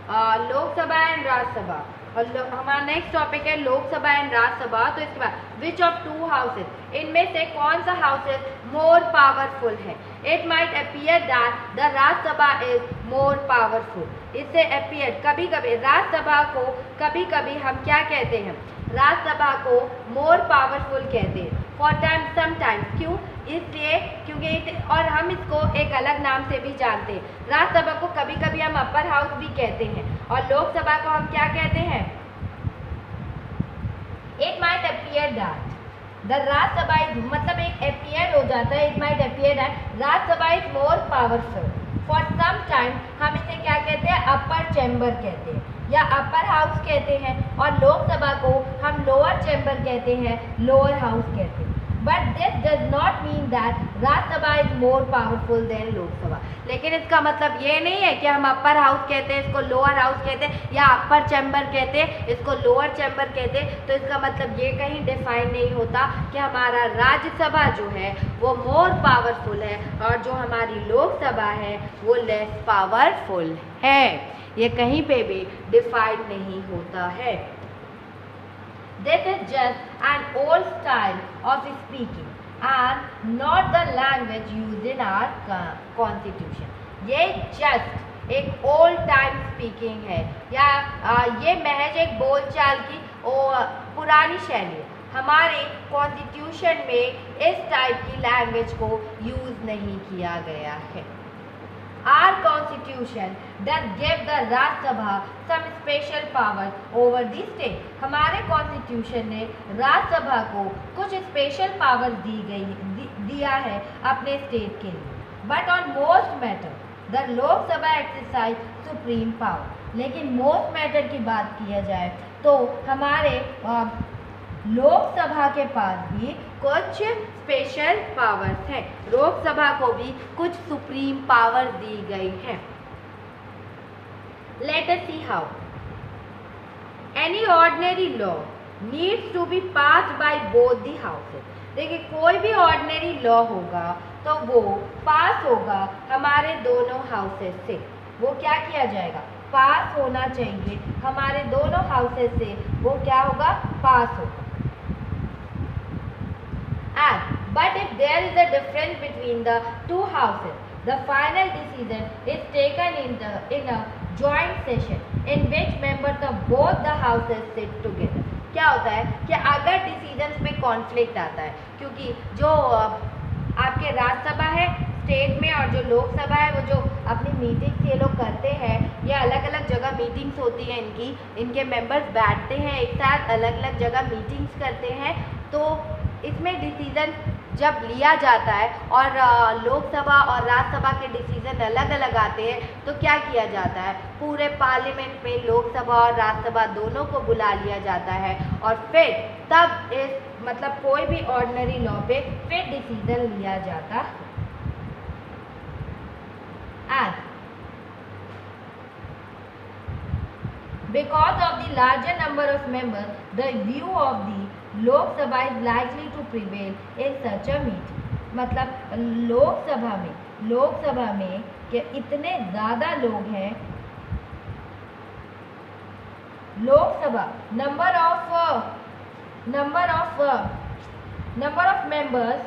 and Rajya Sabha, और हमारा नेक्स्ट टॉपिक है लोकसभा एंड राज्यसभा। तो इसके बाद विच ऑफ 2 हाउसेस, इनमें से कौन सा हाउसेस मोर पावरफुल है? It might appear that the Rajya Sabha is more powerful. इससे अपीयर, कभी कभी राज्यसभा को कभी कभी हम क्या कहते हैं? राज्यसभा को मोर पावरफुल कहते हैं फॉर टाइम समटाइम्स। क्यों? इसलिए क्योंकि और हम इसको एक अलग नाम से भी जानते हैं। राज्यसभा को कभी कभी हम अपर हाउस भी कहते हैं और लोकसभा को हम क्या कहते हैं? It might appear that the Rajya Sabha is, मतलब एक अपीयर हो जाता है, it might appear that Rajya Sabha is more powerful for some time. हम इसे क्या कहते हैं? अपर चैम्बर कहते हैं या अपर हाउस कहते हैं, और लोकसभा को हम लोअर चैम्बर कहते हैं, लोअर हाउस कहते हैं। But this does not mean that Rajya Sabha is more powerful than Lok Sabha. लेकिन इसका मतलब ये नहीं है कि हम अपर हाउस कहते हैं इसको लोअर हाउस कहते हैं, या अपर चैम्बर कहते हैं इसको लोअर चैम्बर कहते हैं। तो इसका मतलब ये कहीं डिफाइन नहीं होता कि हमारा राज्यसभा जो है वो मोर पावरफुल है और जो हमारी लोकसभा है वो लेस पावरफुल है। ये कहीं पे भी डिफाइन नहीं होता है। This is just an old style of speaking and not the language used in our constitution. ये just एक old time speaking है, या ये महज एक बोलचाल की पुरानी शैली है। हमारे कॉन्स्टिट्यूशन में इस टाइप की लैंग्वेज को यूज नहीं किया गया है। Our constitution does give the Rajya Sabha some special power over the state. हमारे कॉन्स्टिट्यूशन ने राज्यसभा को कुछ स्पेशल पावर दिया है अपने स्टेट के लिए। But on most matter the Lok Sabha exercise supreme power. लेकिन मोस्ट मैटर की बात किया जाए तो हमारे लोकसभा के पास भी कुछ स्पेशल पावर्स हैं। लोकसभा को भी कुछ सुप्रीम पावर दी गई है। Let us see how. Any ordinary law needs to be passed by both the houses. देखिए, कोई भी ऑर्डिनरी लॉ होगा तो वो पास होगा हमारे दोनों हाउसेस से। वो क्या किया जाएगा? पास होना चाहिए हमारे दोनों हाउसेस से। वो क्या होगा? पास होगा। But if there is a difference between the two houses, the final decision is taken in a joint session in which members of both the houses sit together. क्या होता है कि अगर डिसीजंस में कॉन्फ्लिक्ट आता है, क्योंकि जो आपके राज्यसभा है स्टेट में और जो लोकसभा है वो जो अपनी मीटिंग्स ये लोग करते हैं, ये अलग अलग जगह मीटिंग्स होती हैं इनके मेंबर्स बैठते हैं एक साथ, अलग अलग जगह मीटिंग्स करते हैं। तो इसमें डिसीजन जब लिया जाता है और लोकसभा और राज्यसभा के डिसीजन अलग अलग आते हैं तो क्या किया जाता है? पूरे पार्लियामेंट में लोकसभा और राज्यसभा दोनों को बुला लिया जाता है और फिर तब मतलब कोई भी ऑर्डिनरी लॉ पे फिर डिसीजन लिया जाता है। And because of the larger number of members, the view of the Lok Sabha is likely to prevail in such a meeting. मतलब लोकसभा में कि इतने ज़्यादा लोग हैं, लोकसभा नंबर ऑफ मेंबर्स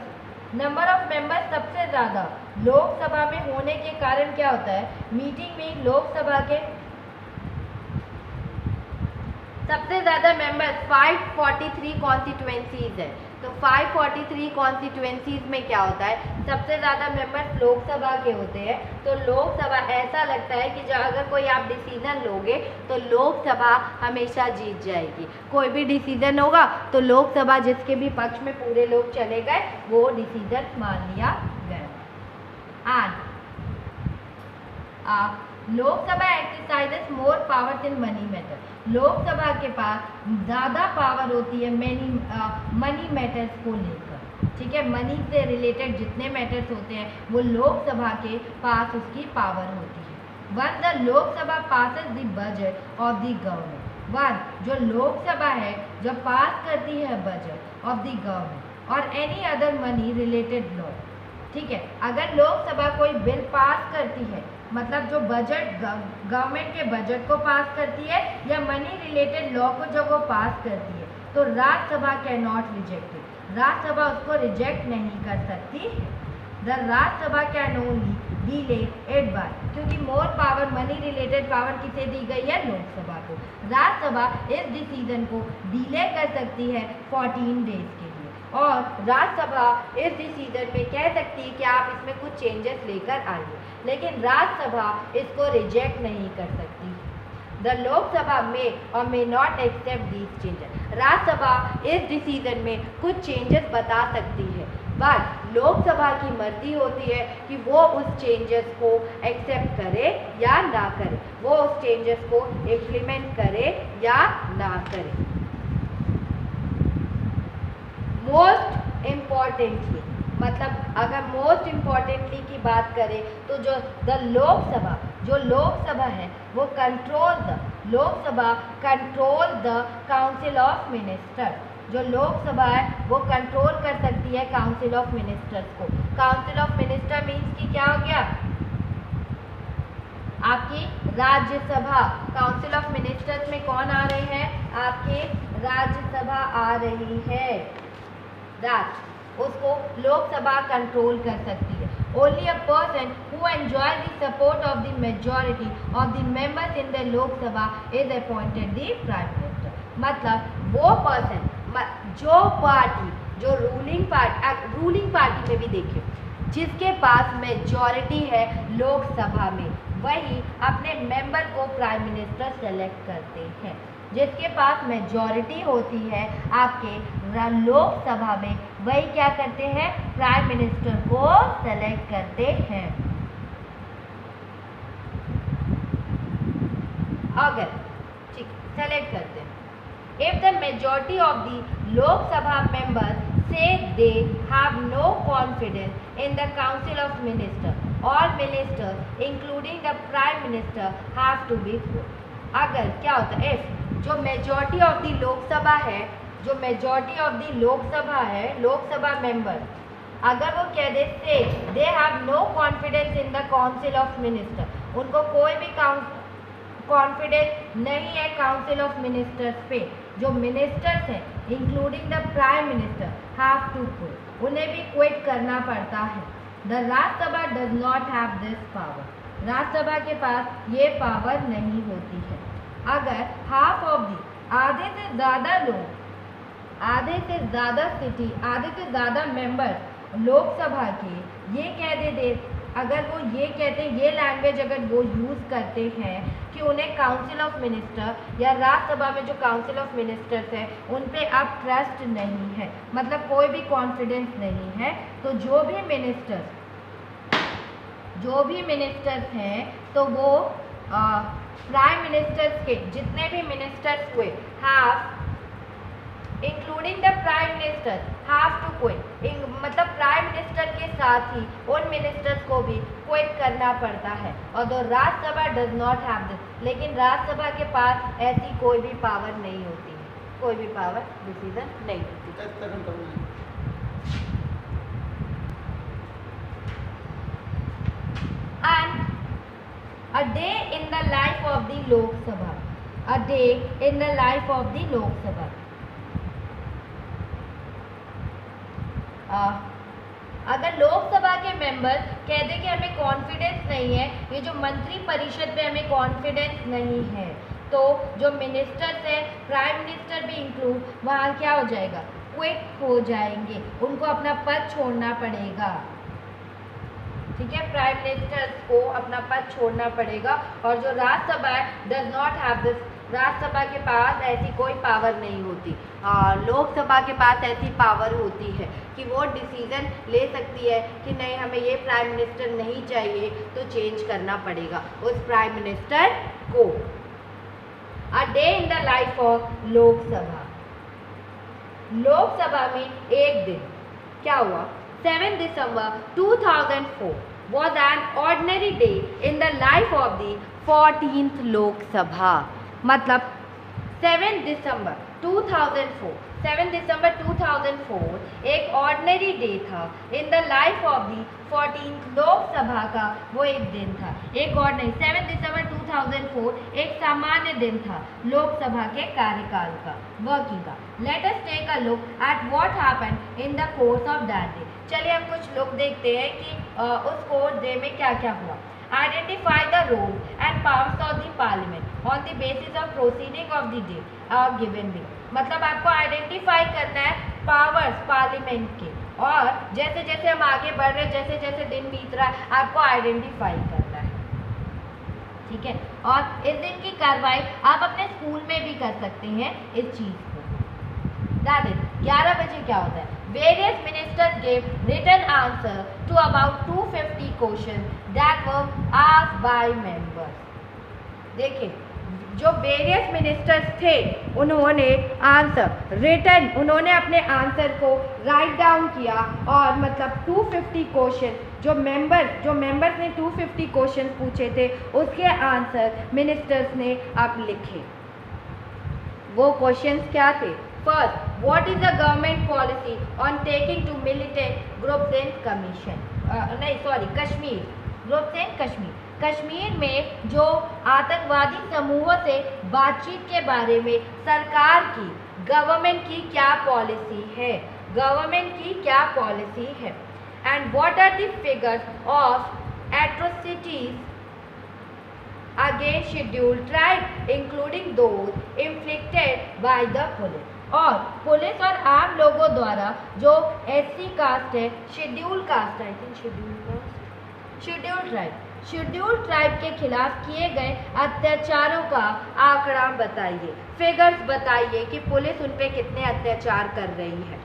सबसे ज़्यादा लोकसभा में होने के कारण क्या होता है? मीटिंग में लोकसभा के सबसे ज़्यादा मेंबर्स 543 कॉन्स्टिट्यूएंसीज है। तो 543 कॉन्स्टिट्यूएंसीज में क्या होता है? सबसे ज़्यादा मेंबर्स लोकसभा के होते हैं। तो लोकसभा ऐसा लगता है कि जो अगर कोई आप डिसीजन लोगे तो लोकसभा हमेशा जीत जाएगी। कोई भी डिसीजन होगा तो लोकसभा जिसके भी पक्ष में पूरे लोग चले गए वो डिसीजन मान लिया गया। Lok Sabha exercises more powers in money matter. Lok Sabha के पास ज़्यादा पावर होती है मनी मैटर्स को लेकर। ठीक है, मनी से रिलेटेड जितने मैटर्स होते हैं वो लोकसभा के पास उसकी पावर होती है। One the Lok Sabha passes the budget of the government. One जो लोकसभा है जब पास करती है बजट ऑफ द गवर्नमेंट और any other money related law. ठीक है, अगर लोकसभा कोई बिल पास करती है, मतलब जो बजट गवर्नमेंट के बजट को पास करती है या मनी रिलेटेड लॉ को जो वो पास करती है, तो Rajya Sabha can not reject it. Rajya Sabha उसको रिजेक्ट नहीं कर सकती है। The Rajya Sabha can only delay it by, क्योंकि more power money related power किसे दी गई है? लोकसभा को। राज्यसभा इस डिसीजन को डिले कर सकती है 14 डेज के लिए और राज्यसभा इस डिसीजन में कह सकती है कि आप इसमें कुछ चेंजेस लेकर आइए, लेकिन राज्यसभा इसको रिजेक्ट नहीं कर सकती। द लोकसभा में और may not accept these changes. Rajya Sabha इस डिसीजन में कुछ चेंजेस बता सकती है, बट लोकसभा की मर्जी होती है कि वो उस चेंजेस को एक्सेप्ट करे या ना करे, वो उस चेंजेस को इम्प्लीमेंट करे या ना करे। मोस्ट इम्पॉर्टेंटली, मतलब अगर मोस्ट इम्पॉर्टेंटली की बात करें तो जो लोकसभा है वो Lok Sabha control the council of minister. जो लोकसभा है वो कंट्रोल कर सकती है काउंसिल ऑफ मिनिस्टर्स को। काउंसिल ऑफ मिनिस्टर मीन्स कि क्या हो गया, आपकी राज्यसभा। काउंसिल ऑफ मिनिस्टर्स में कौन आ रहे हैं, आपके राज्यसभा आ रही है, उसको लोकसभा कंट्रोल कर सकती है। Only a person who enjoy the support of the majority of the members in the Lok Sabha is appointed the prime minister. मतलब वो पर्सन, जो रूलिंग पार्टी में भी देखें, जिसके पास मेजॉरिटी है लोकसभा में, वही अपने मेंबर को प्राइम मिनिस्टर सेलेक्ट करते हैं। जिसके पास मेजॉरिटी होती है आपके लोकसभा में, वही क्या करते हैं, प्राइम मिनिस्टर को सेलेक्ट करते हैं। अगर ठीक सेलेक्ट करते हैं, if the majority of the Lok Sabha members say they have no confidence in the Council of Ministers, all ministers including the Prime Minister have to be put। अगर क्या होता है, if जो मेजॉरिटी ऑफ द लोकसभा है, लोकसभा मेंबर, अगर वो कह दे say they have no confidence in the council of minister, उनको कोई भी कॉन्फिडेंस नहीं है काउंसिल ऑफ मिनिस्टर्स पे, जो मिनिस्टर्स हैं including the prime minister have to quit, उन्हें भी क्विट करना पड़ता है। The Rajya Sabha does not have this power, Rajya Sabha के पास ये पावर नहीं होती है। अगर हाफ ऑफ दी, आधे से ज़्यादा मेंबर लोकसभा के ये कह दे, अगर वो ये कहते हैं, ये लैंग्वेज अगर वो यूज़ करते हैं कि उन्हें काउंसिल ऑफ मिनिस्टर या राज्यसभा में जो काउंसिल ऑफ मिनिस्टर्स है उन पे अब ट्रस्ट नहीं है, मतलब कोई भी कॉन्फिडेंस नहीं है, तो जो भी मिनिस्टर्स हैं तो वो प्राइम मिनिस्टर्स के जितने भी मिनिस्टर्स हुए have including the prime minister have to quit, मतलब प्राइम मिनिस्टर के साथ ही उन मिनिस्टर्स को भी क्विट करना पड़ता है। और the Rajya Sabha does not have this, लेकिन राज्यसभा के पास ऐसी कोई भी पावर नहीं होती है, कोई भी पावर डिसीजन नहीं होती। And a day in the life of the Lok Sabha, a day in the life of the Lok Sabha। अगर लोकसभा के मेंबर कह दे कि हमें कॉन्फिडेंस नहीं है, ये जो मंत्री परिषद पे हमें कॉन्फिडेंस नहीं है, तो जो मिनिस्टर्स है, प्राइम मिनिस्टर भी इंक्लूड, वहाँ क्या हो जाएगा, क्विट हो जाएंगे, उनको अपना पद छोड़ना पड़ेगा। ठीक है, प्राइम मिनिस्टर को अपना पद छोड़ना पड़ेगा। और जो राज्यसभा है does not have this, Rajya Sabha के पास ऐसी कोई पावर नहीं होती। लोकसभा के पास ऐसी पावर होती है कि वो डिसीजन ले सकती है कि नहीं हमें ये प्राइम मिनिस्टर नहीं चाहिए, तो चेंज करना पड़ेगा उस प्राइम मिनिस्टर को। A day in the life of Lok Sabha, Lok Sabha में एक दिन क्या हुआ, 7 December 2004 was an ordinary day in the life of the 14th Lok Sabha। मतलब 7 December 2004 एक ऑर्डिनरी डे था in the life of the 14th Lok Sabha का, वो एक दिन था, एक ऑर्डिनरी 7 December 2004 एक सामान्य दिन था लोकसभा के कार्यकाल का, वर्किंग का। Let us take a look at what happened in the course of that day. चलिए हम कुछ लुक देखते हैं कि उस कोर्स डे में क्या क्या हुआ। Identify the role and powers of the parliament on the basis of proceeding of the day given below। मतलब आपको आइडेंटिफाई करना है पावर्स पार्लियामेंट के, और जैसे जैसे हम आगे बढ़ रहे हैं, जैसे जैसे दिन बीत रहा है, आपको आइडेंटिफाई करना है। ठीक है, और इस दिन की कार्रवाई आप अपने स्कूल में भी कर सकते हैं इस चीज़ को। दैट इज 11 बजे क्या होता है, various ministers gave written answer to about 250 questions that were asked by members। देखिए जो वेरियस मिनिस्टर्स थे उन्होंने आंसर रिटन, उन्होंने अपने आंसर को राइट डाउन किया और मतलब 250 क्वेश्चन जो मेंबर्स ने 250 क्वेश्चन पूछे थे उसके आंसर मिनिस्टर्स ने अब लिखे। वो क्वेश्चंस क्या थे? First, what is the government policy on taking to militant groups in Kashmir, groups in Kashmir. Kashmir में जो आतंकवादी समूहों से बातचीत के बारे में सरकार की, गवर्नमेंट की क्या पॉलिसी है, गवर्नमेंट की क्या पॉलिसी है। And what are the figures of atrocities against scheduled tribe including those inflicted by the police. और पुलिस और आम लोगों द्वारा जो एससी कास्ट है, schedule caste, I think schedule tribe के खिलाफ किए गए अत्याचारों का आंकड़ा बताइए, फिगर्स बताइए कि पुलिस उन पे कितने अत्याचार कर रही है।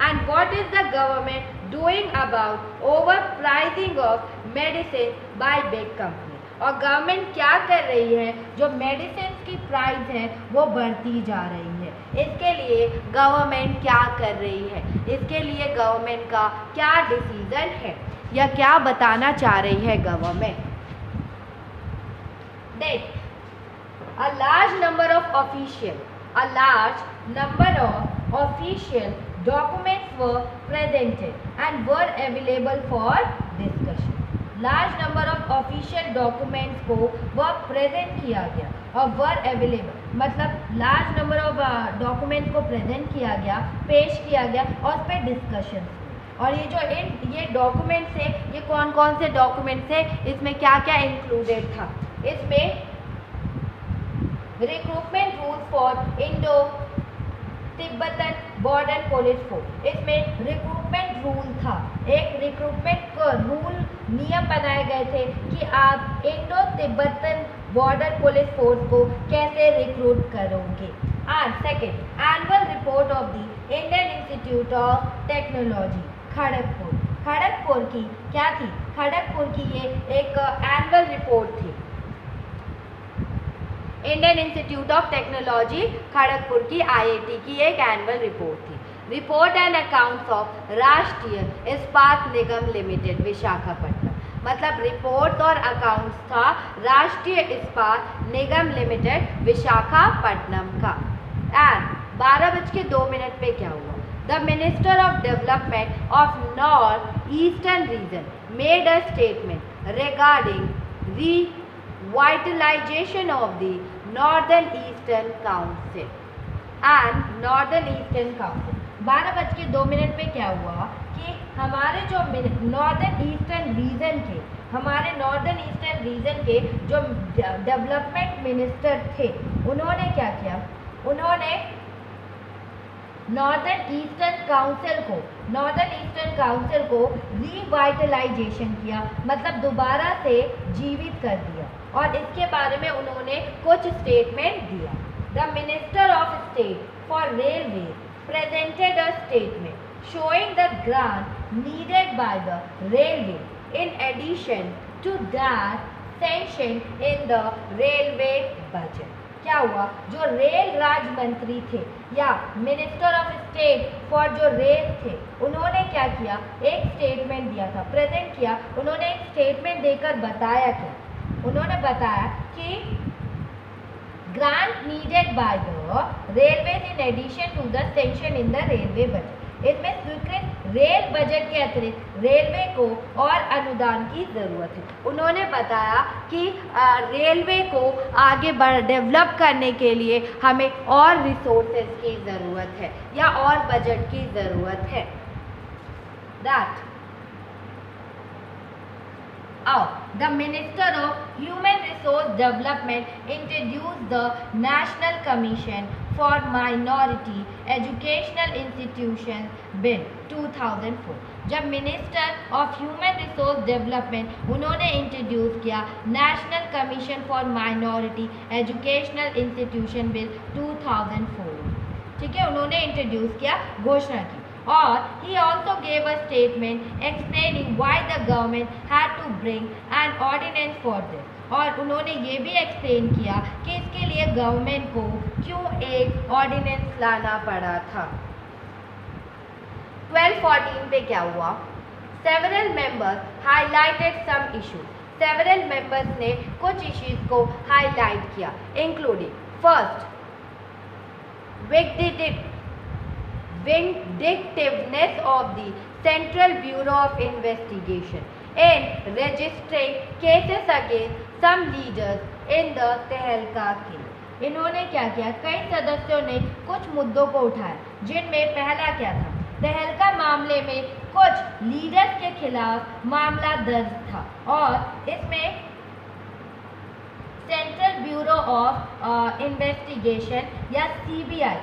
And what is the government doing about over pricing of medicine bye big company. और गवर्नमेंट क्या कर रही है, जो मेडिसिन की प्राइस है वो बढ़ती जा रही है, इसके लिए गवर्नमेंट क्या कर रही है, इसके लिए गवर्नमेंट का क्या डिसीजन है या क्या बताना चाह रही है government. Next, a large number of official documents were presented and were available for discussion. Large number of official documents को वह प्रेजेंट किया गया और वर अवेलेबल, मतलब लार्ज नंबर ऑफ डॉक्यूमेंट्स को प्रेजेंट किया गया, पेश किया गया और उस पर डिस्कशन। और ये डॉक्यूमेंट्स है, ये कौन कौन से डॉक्यूमेंट्स है, इसमें क्या क्या इंक्लूडेड था। इसमें recruitment rule for Indo Tibetan border police force, इसमें रिक्रूटमेंट रूल था, एक रिक्रूटमेंट रूल नियम बनाए गए थे कि आप Indo Tibetan border police force को कैसे रिक्रूट करोगे। And second, annual report of the Indian institute of technology Kharagpur की क्या थी, खड़गपुर की ये एक एनुअल रिपोर्ट थी। Indian institute of technology Kharagpur की IIT की एक एनुअल रिपोर्ट थी। रिपोर्ट एंड अकाउंट्स ऑफ राष्ट्रीय इस्पात निगम लिमिटेड विशाखापट्टनम, मतलब रिपोर्ट और अकाउंट्स था राष्ट्रीय इस्पात निगम लिमिटेड विशाखापट्टनम का। एंड 12:02 पे क्या हुआ, the minister of development of north eastern region made a statement regarding revitalization of the Northern Eastern Council and Northern Eastern Council। 12:02 पे क्या हुआ कि हमारे जो नॉर्दर्न ईस्टर्न रीजन के जो डेवलपमेंट मिनिस्टर थे उन्होंने क्या किया, उन्होंने नॉर्दर्न ईस्टर्न काउंसिल को रिवाइटलाइजेशन किया, मतलब दोबारा से जीवित कर दिया और इसके बारे में उन्होंने कुछ स्टेटमेंट दिया। The minister of state for railway presented a statement showing the grant needed by the railway in addition to that sanction in the railway budget. क्या हुआ, जो रेल राज्य मंत्री थे या मिनिस्टर ऑफ स्टेट फॉर जो रेल थे उन्होंने क्या किया, एक स्टेटमेंट दिया था, प्रेजेंट किया, उन्होंने एक स्टेटमेंट देकर बताया कि उन्होंने बताया कि grant needed by the railways in addition to the sanction in the railway budget, इसमें स्वीकृत रेल बजट के अतिरिक्त रेलवे को और अनुदान की ज़रूरत है। उन्होंने बताया कि रेलवे को आगे डेवलप करने के लिए हमें और रिसोर्सेज की ज़रूरत है या और बजट की ज़रूरत है। That the Minister of Human Resource Development introduced the National Commission for Minority Educational Institutions Bill 2004। जब minister of human resource development उन्होंने इंट्रोड्यूस किया national commission for minority educational institution bill 2004, ठीक है, उन्होंने इंट्रोड्यूस किया, घोषणा की। और he also gave a statement explaining why the government had to bring an ordinance for this। और उन्होंने ये भी एक्सप्लेन किया कि इसके लिए गवर्नमेंट को क्यों एक ऑर्डिनेंस लाना पड़ा था। 1214 पे क्या हुआ? Several members highlighted some issue. Several members ने कुछ इश्यूज को हाईलाइट किया, including first vindictiveness of the Central Bureau of Investigation in registering cases against some leaders in the तहलका case। इन्होंने क्या किया? कई सदस्यों ने कुछ मुद्दों को उठाया, जिनमें पहला क्या था? तहलका मामले में कुछ लीडर्स के खिलाफ मामला दर्ज था और इसमें सेंट्रल ब्यूरो ऑफ इन्वेस्टिगेशन या सीबीआई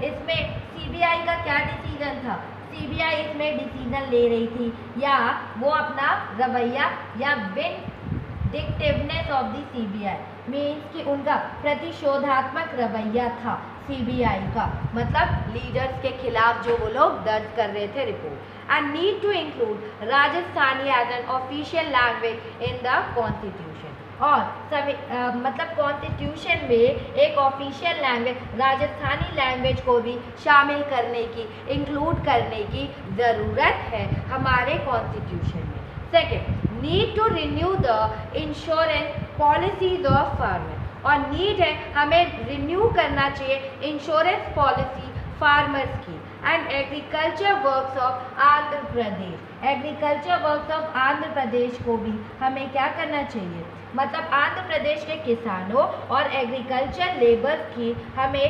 इसमें सीबीआई का क्या डिसीजन था? सीबीआई इसमें डिसीजन ले रही थी या वो अपना रवैया या vindictiveness of the CBI means कि उनका प्रतिशोधात्मक रवैया था सीबीआई का, मतलब लीडर्स के खिलाफ जो वो लोग दर्ज कर रहे थे report. And need to include Rajasthani as an official language in the constitution. और सभी मतलब कॉन्स्टिट्यूशन में एक ऑफिशियल लैंग्वेज राजस्थानी लैंग्वेज को भी शामिल करने की, इंक्लूड करने की ज़रूरत है हमारे कॉन्स्टिट्यूशन में। Second, need to renew the insurance policies of farmer. और नीड है हमें रिन्यू करना चाहिए इंश्योरेंस पॉलिसी फार्मर्स की। And agriculture works of Andhra Pradesh. Agriculture works of Andhra Pradesh को भी हमें क्या करना चाहिए? मतलब आंध्र प्रदेश के किसानों और एग्रीकल्चर लेबर की हमें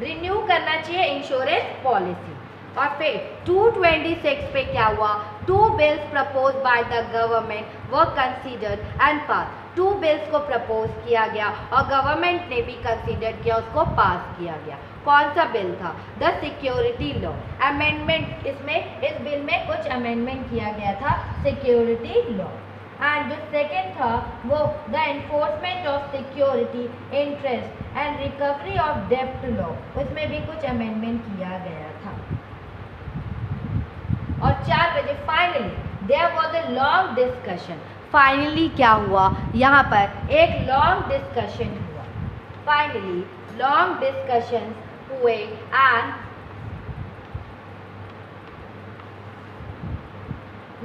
रिन्यू करना चाहिए इंश्योरेंस पॉलिसी। और फिर 226 पे क्या हुआ? 2 bills propose by the government were considered and pass. 2 bills को प्रपोज किया गया और गवर्नमेंट ने भी कंसीडर किया, उसको पास किया गया। कौन सा बिल था? The security law amendment. इसमें इस बिल में कुछ अमेंडमेंट किया गया था सिक्योरिटी लॉ। एंड जो सेकेंड था वो the enforcement of security interest and recovery of डेब्ट लॉ, उसमें भी कुछ अमेंडमेंट किया गया था। और 4 बजे finally there was a long discussion. Finally क्या हुआ? यहाँ पर एक लॉन्ग डिस्कशन हुआ। फाइनली लॉन्ग डिस्कशन हुए एंड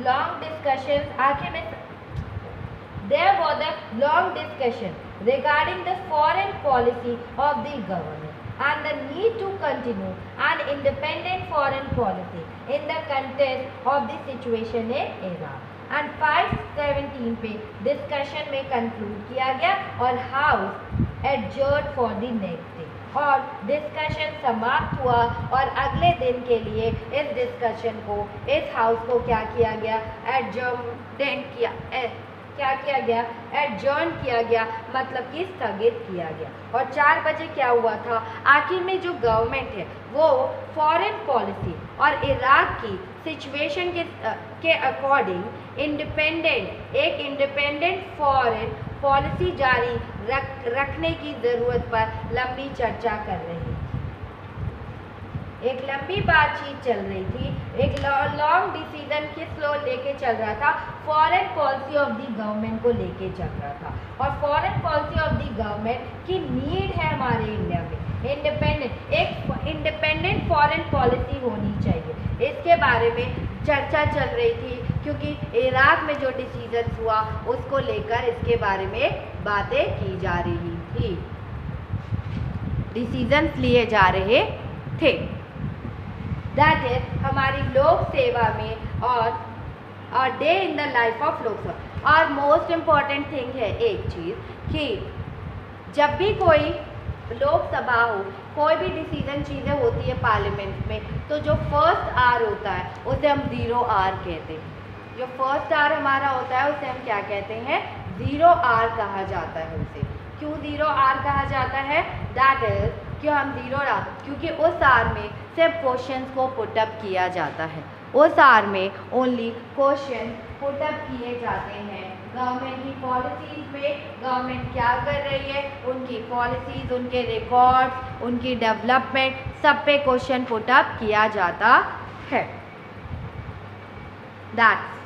लॉन्ग डिस्कशन आखिर में there was a long discussion regarding the foreign policy of the government and the need to continue an independent foreign policy in the context of the situation in Iraq. And 517 पे डिस्कशन में कंक्लूड किया गया और house adjourn for the next day. और डिस्कशन समाप्त हुआ और अगले दिन के लिए इस डिस्कशन को, इस हाउस को क्या किया गया? एडजर्नमेंट किया, एडजर्न किया गया, मतलब कि स्थगित किया गया। और 4 बजे क्या हुआ था? आखिर में जो गवर्नमेंट है वो फॉरेन पॉलिसी और इराक की सिचुएशन के अकॉर्डिंग एक इंडिपेंडेंट फॉरेन पॉलिसी जारी रखने की ज़रूरत पर लंबी चर्चा कर रही है। एक लंबी बातचीत चल रही थी, एक लॉन्ग डिसीजन किस लो लेके चल रहा था? Foreign policy of the government को लेके चल रहा था। और foreign policy of the government की नीड है हमारे इंडिया में एक इंडिपेंडेंट फॉरेन पॉलिसी होनी चाहिए। इसके बारे में चर्चा चल रही थी क्योंकि इराक में जो डिसीजन हुआ उसको लेकर इसके बारे में बातें की जा रही थी, डिसीजंस लिए जा रहे थे। दैट इज हमारी लोक सेवा में और day in the life of लोक सेवा। और मोस्ट इम्पॉर्टेंट थिंग है एक चीज़ कि जब भी कोई लोकसभा हो, कोई भी डिसीजन चीज़ें होती है पार्लियामेंट में, तो जो फर्स्ट आर होता है उसे हम 0 आर कहते हैं। जो फर्स्ट आर हमारा होता है उसे हम क्या कहते हैं? 0 आर कहा जाता है उसे। क्यों 0 आर कहा जाता है? दैट इज क्यों हम 0 आर, क्योंकि उस आर में सिर्फ क्वेश्चंस को पुटअप किया जाता है। उस आर में ओनली क्वेश्चन पुटअप किए जाते हैं। गवर्नमेंट की पॉलिसीज़ में गवर्नमेंट क्या कर रही है, उनकी पॉलिसीज़, उनके रिकॉर्ड्स, उनकी डेवलपमेंट, सब पे क्वेश्चन पुटअप किया जाता है। दैट्स